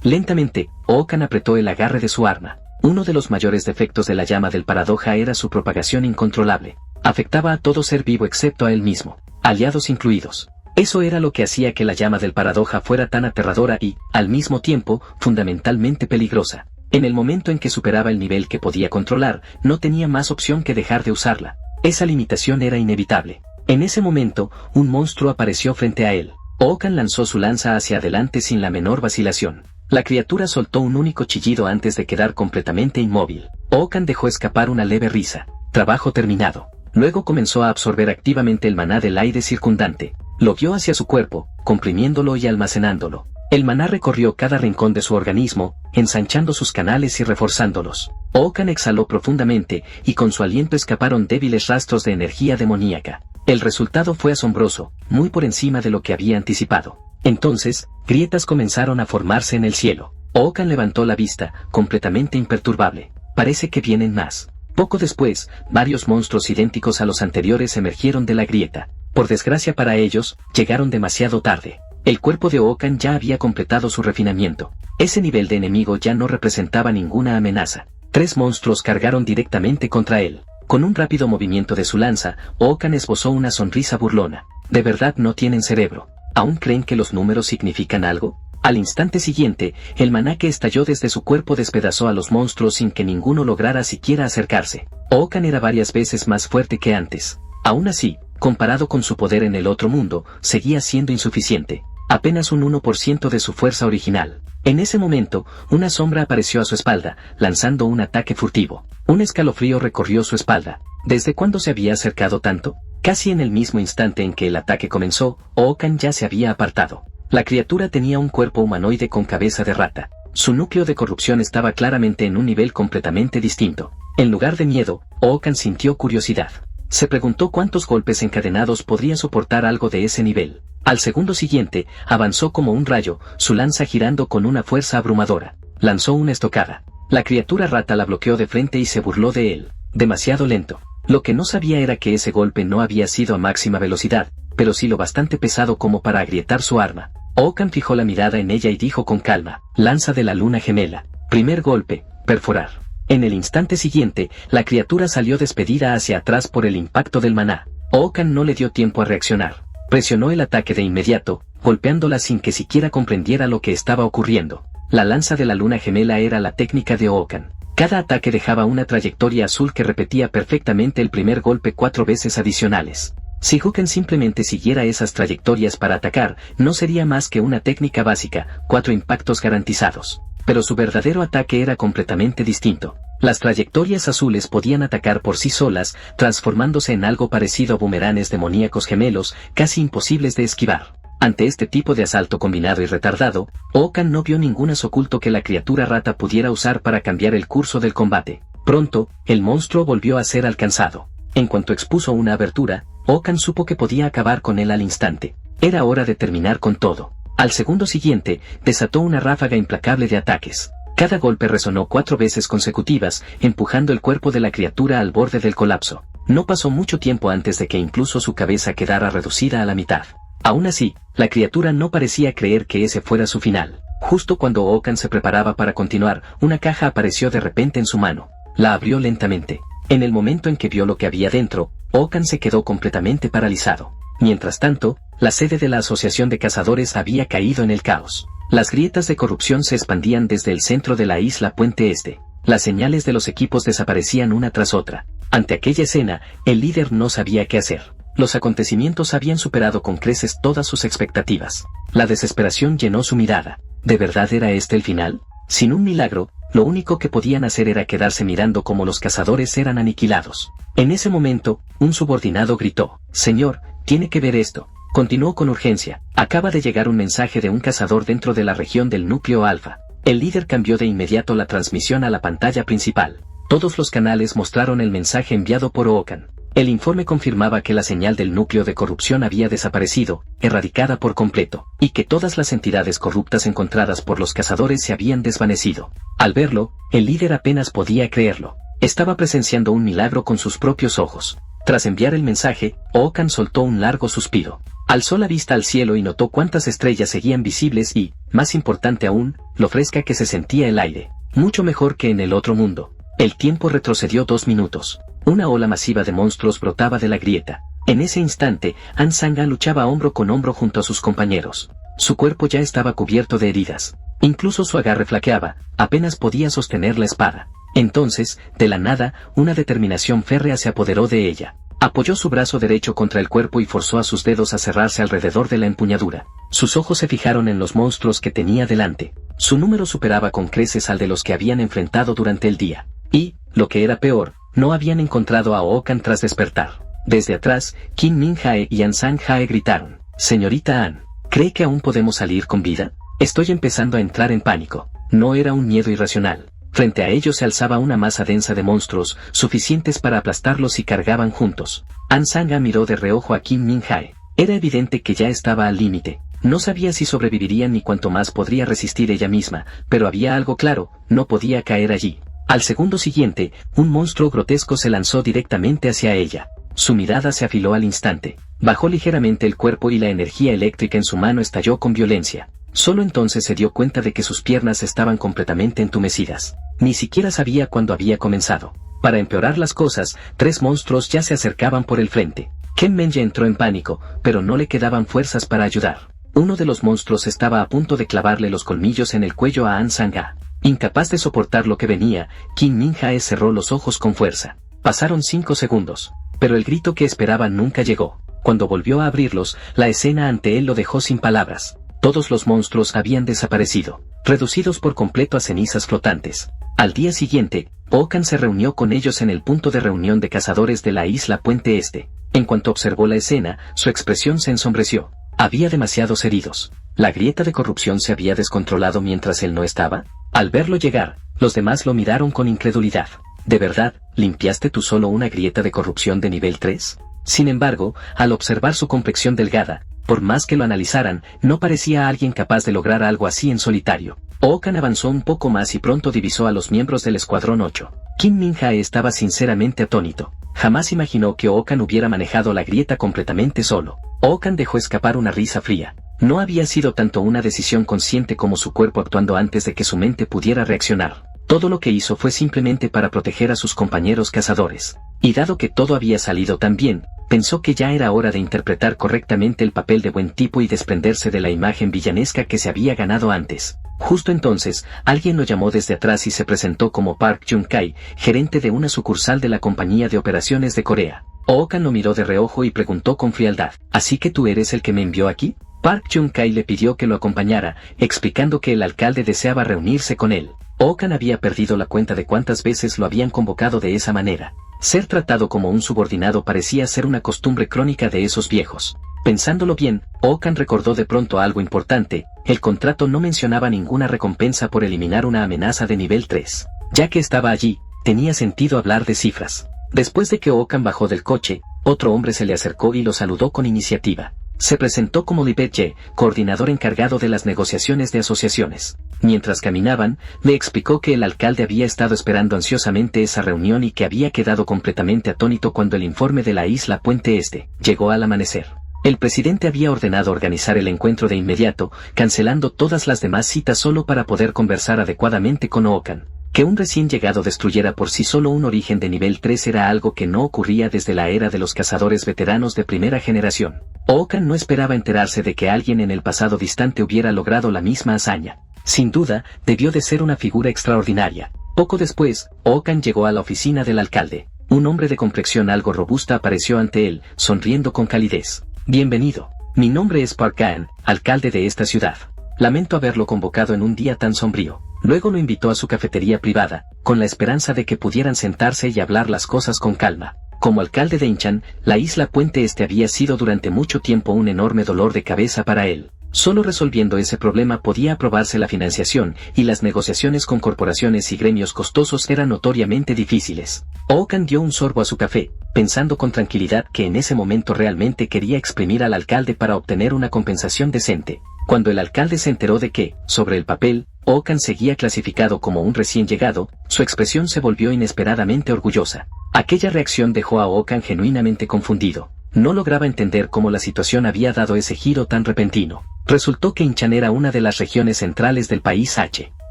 Lentamente, Okan apretó el agarre de su arma. Uno de los mayores defectos de la llama del paradoja era su propagación incontrolable. Afectaba a todo ser vivo excepto a él mismo, aliados incluidos. Eso era lo que hacía que la llama del paradoja fuera tan aterradora y, al mismo tiempo, fundamentalmente peligrosa. En el momento en que superaba el nivel que podía controlar, no tenía más opción que dejar de usarla. Esa limitación era inevitable. En ese momento, un monstruo apareció frente a él. Okan lanzó su lanza hacia adelante sin la menor vacilación. La criatura soltó un único chillido antes de quedar completamente inmóvil. Okan dejó escapar una leve risa. Trabajo terminado. Luego comenzó a absorber activamente el maná del aire circundante. Lo guió hacia su cuerpo, comprimiéndolo y almacenándolo. El maná recorrió cada rincón de su organismo, ensanchando sus canales y reforzándolos. Okan exhaló profundamente, y con su aliento escaparon débiles rastros de energía demoníaca. El resultado fue asombroso, muy por encima de lo que había anticipado. Entonces, grietas comenzaron a formarse en el cielo. Okan levantó la vista, completamente imperturbable. Parece que vienen más. Poco después, varios monstruos idénticos a los anteriores emergieron de la grieta. Por desgracia para ellos, llegaron demasiado tarde. El cuerpo de Okan ya había completado su refinamiento. Ese nivel de enemigo ya no representaba ninguna amenaza. 3 monstruos cargaron directamente contra él. Con un rápido movimiento de su lanza, Okan esbozó una sonrisa burlona. ¿De verdad no tienen cerebro? ¿Aún creen que los números significan algo? Al instante siguiente, el maná que estalló desde su cuerpo despedazó a los monstruos sin que ninguno lograra siquiera acercarse. Okan era varias veces más fuerte que antes. Aún así, comparado con su poder en el otro mundo, seguía siendo insuficiente. Apenas un 1% de su fuerza original. En ese momento, una sombra apareció a su espalda, lanzando un ataque furtivo. Un escalofrío recorrió su espalda. ¿Desde cuándo se había acercado tanto? Casi en el mismo instante en que el ataque comenzó, Okan ya se había apartado. La criatura tenía un cuerpo humanoide con cabeza de rata. Su núcleo de corrupción estaba claramente en un nivel completamente distinto. En lugar de miedo, Okan sintió curiosidad. Se preguntó cuántos golpes encadenados podría soportar algo de ese nivel. Al segundo siguiente, avanzó como un rayo, su lanza girando con una fuerza abrumadora. Lanzó una estocada. La criatura rata la bloqueó de frente y se burló de él. Demasiado lento. Lo que no sabía era que ese golpe no había sido a máxima velocidad, pero sí lo bastante pesado como para agrietar su arma. Okan fijó la mirada en ella y dijo con calma, lanza de la luna gemela. Primer golpe, perforar. En el instante siguiente, la criatura salió despedida hacia atrás por el impacto del maná. Okan no le dio tiempo a reaccionar. Presionó el ataque de inmediato, golpeándola sin que siquiera comprendiera lo que estaba ocurriendo. La lanza de la luna gemela era la técnica de Okan. Cada ataque dejaba una trayectoria azul que repetía perfectamente el primer golpe 4 veces adicionales. Si Okan simplemente siguiera esas trayectorias para atacar, no sería más que una técnica básica, 4 impactos garantizados. Pero su verdadero ataque era completamente distinto. Las trayectorias azules podían atacar por sí solas, transformándose en algo parecido a bumeranes demoníacos gemelos, casi imposibles de esquivar. Ante este tipo de asalto combinado y retardado, Okan no vio ningún as oculto que la criatura rata pudiera usar para cambiar el curso del combate. Pronto, el monstruo volvió a ser alcanzado. En cuanto expuso una abertura, Okan supo que podía acabar con él al instante. Era hora de terminar con todo. Al segundo siguiente, desató una ráfaga implacable de ataques. Cada golpe resonó 4 veces consecutivas, empujando el cuerpo de la criatura al borde del colapso. No pasó mucho tiempo antes de que incluso su cabeza quedara reducida a la mitad. Aún así, la criatura no parecía creer que ese fuera su final. Justo cuando Okan se preparaba para continuar, una caja apareció de repente en su mano. La abrió lentamente. En el momento en que vio lo que había dentro, Okan se quedó completamente paralizado. Mientras tanto, la sede de la Asociación de Cazadores había caído en el caos. Las grietas de corrupción se expandían desde el centro de la isla Puente Este. Las señales de los equipos desaparecían una tras otra. Ante aquella escena, el líder no sabía qué hacer. Los acontecimientos habían superado con creces todas sus expectativas. La desesperación llenó su mirada. ¿De verdad era este el final? Sin un milagro, lo único que podían hacer era quedarse mirando cómo los cazadores eran aniquilados. En ese momento, un subordinado gritó, «Señor, tiene que ver esto». Continuó con urgencia. Acaba de llegar un mensaje de un cazador dentro de la región del núcleo alfa. El líder cambió de inmediato la transmisión a la pantalla principal. Todos los canales mostraron el mensaje enviado por Ookan. El informe confirmaba que la señal del núcleo de corrupción había desaparecido, erradicada por completo, y que todas las entidades corruptas encontradas por los cazadores se habían desvanecido. Al verlo, el líder apenas podía creerlo. Estaba presenciando un milagro con sus propios ojos. Tras enviar el mensaje, Ookan soltó un largo suspiro. Alzó la vista al cielo y notó cuántas estrellas seguían visibles y, más importante aún, lo fresca que se sentía el aire. Mucho mejor que en el otro mundo. El tiempo retrocedió 2 minutos. Una ola masiva de monstruos brotaba de la grieta. En ese instante, Ansanga luchaba hombro con hombro junto a sus compañeros. Su cuerpo ya estaba cubierto de heridas. Incluso su agarre flaqueaba, apenas podía sostener la espada. Entonces, de la nada, una determinación férrea se apoderó de ella. Apoyó su brazo derecho contra el cuerpo y forzó a sus dedos a cerrarse alrededor de la empuñadura. Sus ojos se fijaron en los monstruos que tenía delante. Su número superaba con creces al de los que habían enfrentado durante el día. Y, lo que era peor, no habían encontrado a Ookan tras despertar. Desde atrás, Kim Min-jae y An Sang-jae gritaron: «Señorita An, ¿cree que aún podemos salir con vida? Estoy empezando a entrar en pánico». No era un miedo irracional. Frente a ellos se alzaba una masa densa de monstruos, suficientes para aplastarlos y cargaban juntos. An Sang-ja miró de reojo a Kim Min-jae. Era evidente que ya estaba al límite. No sabía si sobreviviría ni cuánto más podría resistir ella misma, pero había algo claro: no podía caer allí. Al segundo siguiente, un monstruo grotesco se lanzó directamente hacia ella. Su mirada se afiló al instante. Bajó ligeramente el cuerpo y la energía eléctrica en su mano estalló con violencia. Solo entonces se dio cuenta de que sus piernas estaban completamente entumecidas. Ni siquiera sabía cuándo había comenzado. Para empeorar las cosas, 3 monstruos ya se acercaban por el frente. Ken Menye entró en pánico, pero no le quedaban fuerzas para ayudar. Uno de los monstruos estaba a punto de clavarle los colmillos en el cuello a An Sang-ja. Incapaz de soportar lo que venía, Kim Min-jae cerró los ojos con fuerza. Pasaron 5 segundos, pero el grito que esperaba nunca llegó. Cuando volvió a abrirlos, la escena ante él lo dejó sin palabras. Todos los monstruos habían desaparecido, reducidos por completo a cenizas flotantes. Al día siguiente, Ookan se reunió con ellos en el punto de reunión de cazadores de la isla Puente Este. En cuanto observó la escena, su expresión se ensombreció. Había demasiados heridos. ¿La grieta de corrupción se había descontrolado mientras él no estaba? Al verlo llegar, los demás lo miraron con incredulidad. ¿De verdad, limpiaste tú solo una grieta de corrupción de nivel 3? Sin embargo, al observar su complexión delgada, por más que lo analizaran, no parecía alguien capaz de lograr algo así en solitario. Ookan avanzó un poco más y pronto divisó a los miembros del Escuadrón 8. Kim Min-jae estaba sinceramente atónito. Jamás imaginó que Ookan hubiera manejado la grieta completamente solo. Ookan dejó escapar una risa fría. No había sido tanto una decisión consciente como su cuerpo actuando antes de que su mente pudiera reaccionar. Todo lo que hizo fue simplemente para proteger a sus compañeros cazadores. Y dado que todo había salido tan bien, pensó que ya era hora de interpretar correctamente el papel de buen tipo y desprenderse de la imagen villanesca que se había ganado antes. Justo entonces, alguien lo llamó desde atrás y se presentó como Park Jun-kai, gerente de una sucursal de la Compañía de Operaciones de Corea. Ookan lo miró de reojo y preguntó con frialdad: ¿Así que tú eres el que me envió aquí? Park Jun-kai le pidió que lo acompañara, explicando que el alcalde deseaba reunirse con él. Ookan había perdido la cuenta de cuántas veces lo habían convocado de esa manera. Ser tratado como un subordinado parecía ser una costumbre crónica de esos viejos. Pensándolo bien, Ookan recordó de pronto algo importante: el contrato no mencionaba ninguna recompensa por eliminar una amenaza de nivel 3. Ya que estaba allí, tenía sentido hablar de cifras. Después de que Ookan bajó del coche, otro hombre se le acercó y lo saludó con iniciativa. Se presentó como Lee Bet-ye, coordinador encargado de las negociaciones de asociaciones. Mientras caminaban, le explicó que el alcalde había estado esperando ansiosamente esa reunión y que había quedado completamente atónito cuando el informe de la isla Puente Este llegó al amanecer. El presidente había ordenado organizar el encuentro de inmediato, cancelando todas las demás citas solo para poder conversar adecuadamente con Ookan. Que un recién llegado destruyera por sí solo un origen de nivel 3 era algo que no ocurría desde la era de los cazadores veteranos de primera generación. Ookan no esperaba enterarse de que alguien en el pasado distante hubiera logrado la misma hazaña. Sin duda, debió de ser una figura extraordinaria. Poco después, Ookan llegó a la oficina del alcalde. Un hombre de complexión algo robusta apareció ante él, sonriendo con calidez. «Bienvenido. Mi nombre es Park Gaan, alcalde de esta ciudad. Lamento haberlo convocado en un día tan sombrío». Luego lo invitó a su cafetería privada, con la esperanza de que pudieran sentarse y hablar las cosas con calma. Como alcalde de Inchan, la isla Puente Este había sido durante mucho tiempo un enorme dolor de cabeza para él. Solo resolviendo ese problema podía aprobarse la financiación, y las negociaciones con corporaciones y gremios costosos eran notoriamente difíciles. Ookan dio un sorbo a su café, pensando con tranquilidad que en ese momento realmente quería exprimir al alcalde para obtener una compensación decente. Cuando el alcalde se enteró de que, sobre el papel, Ookan seguía clasificado como un recién llegado, su expresión se volvió inesperadamente orgullosa. Aquella reacción dejó a Ookan genuinamente confundido. No lograba entender cómo la situación había dado ese giro tan repentino. Resultó que Inchan era una de las regiones centrales del país H.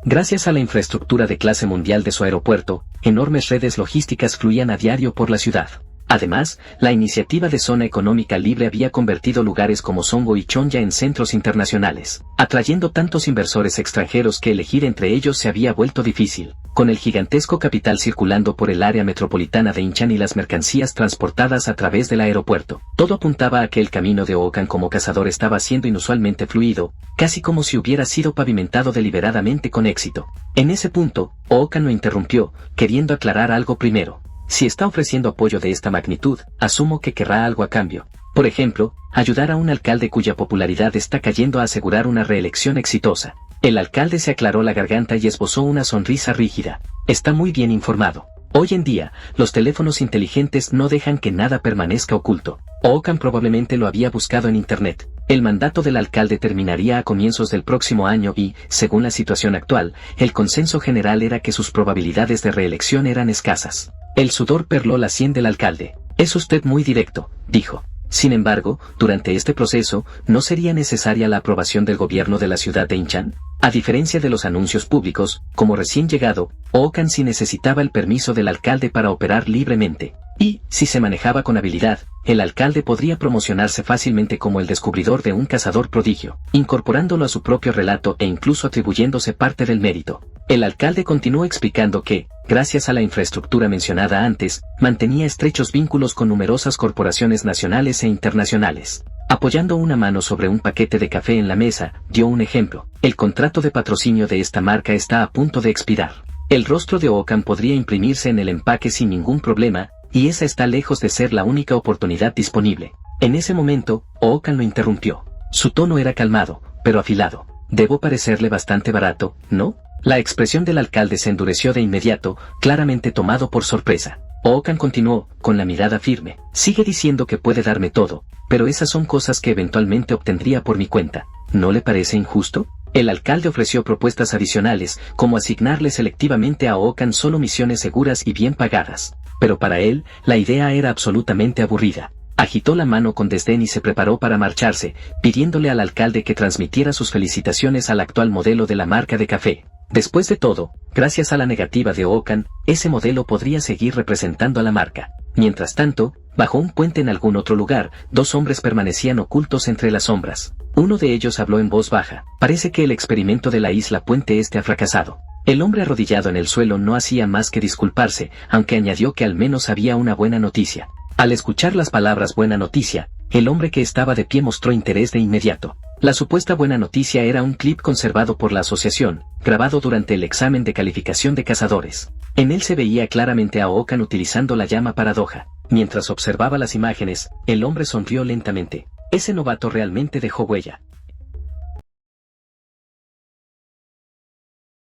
Gracias a la infraestructura de clase mundial de su aeropuerto, enormes redes logísticas fluían a diario por la ciudad. Además, la iniciativa de Zona Económica Libre había convertido lugares como Songo y Chonja en centros internacionales, atrayendo tantos inversores extranjeros que elegir entre ellos se había vuelto difícil. Con el gigantesco capital circulando por el área metropolitana de Inchan y las mercancías transportadas a través del aeropuerto, todo apuntaba a que el camino de Ookan como cazador estaba siendo inusualmente fluido, casi como si hubiera sido pavimentado deliberadamente con éxito. En ese punto, Ookan lo interrumpió, queriendo aclarar algo primero. Si está ofreciendo apoyo de esta magnitud, asumo que querrá algo a cambio. Por ejemplo, ayudar a un alcalde cuya popularidad está cayendo a asegurar una reelección exitosa. El alcalde se aclaró la garganta y esbozó una sonrisa rígida. Está muy bien informado. Hoy en día, los teléfonos inteligentes no dejan que nada permanezca oculto. Ookan probablemente lo había buscado en internet. El mandato del alcalde terminaría a comienzos del próximo año y, según la situación actual, el consenso general era que sus probabilidades de reelección eran escasas. El sudor perló la sien del alcalde. Es usted muy directo, dijo. Sin embargo, durante este proceso, ¿no sería necesaria la aprobación del gobierno de la ciudad de Inchan? A diferencia de los anuncios públicos, como recién llegado, Ookan sí necesitaba el permiso del alcalde para operar libremente. Y, si se manejaba con habilidad, el alcalde podría promocionarse fácilmente como el descubridor de un cazador prodigio, incorporándolo a su propio relato e incluso atribuyéndose parte del mérito. El alcalde continuó explicando que, gracias a la infraestructura mencionada antes, mantenía estrechos vínculos con numerosas corporaciones nacionales e internacionales. Apoyando una mano sobre un paquete de café en la mesa, dio un ejemplo. El contrato de patrocinio de esta marca está a punto de expirar. El rostro de Ookan podría imprimirse en el empaque sin ningún problema, y esa está lejos de ser la única oportunidad disponible. En ese momento, Ookan lo interrumpió. Su tono era calmado, pero afilado. Debo parecerle bastante barato, ¿no? La expresión del alcalde se endureció de inmediato, claramente tomado por sorpresa. Ookan continuó, con la mirada firme. Sigue diciendo que puede darme todo, pero esas son cosas que eventualmente obtendría por mi cuenta. ¿No le parece injusto? El alcalde ofreció propuestas adicionales, como asignarle selectivamente a Ookan solo misiones seguras y bien pagadas. Pero para él, la idea era absolutamente aburrida. Agitó la mano con desdén y se preparó para marcharse, pidiéndole al alcalde que transmitiera sus felicitaciones al actual modelo de la marca de café. Después de todo, gracias a la negativa de Ookan, ese modelo podría seguir representando a la marca. Mientras tanto, bajo un puente en algún otro lugar, dos hombres permanecían ocultos entre las sombras. Uno de ellos habló en voz baja. Parece que el experimento de la isla Puente Este ha fracasado. El hombre arrodillado en el suelo no hacía más que disculparse, aunque añadió que al menos había una buena noticia. Al escuchar las palabras buena noticia, el hombre que estaba de pie mostró interés de inmediato. La supuesta buena noticia era un clip conservado por la asociación, grabado durante el examen de calificación de cazadores. En él se veía claramente a Ookan utilizando la llama paradoja. Mientras observaba las imágenes, el hombre sonrió lentamente. Ese novato realmente dejó huella.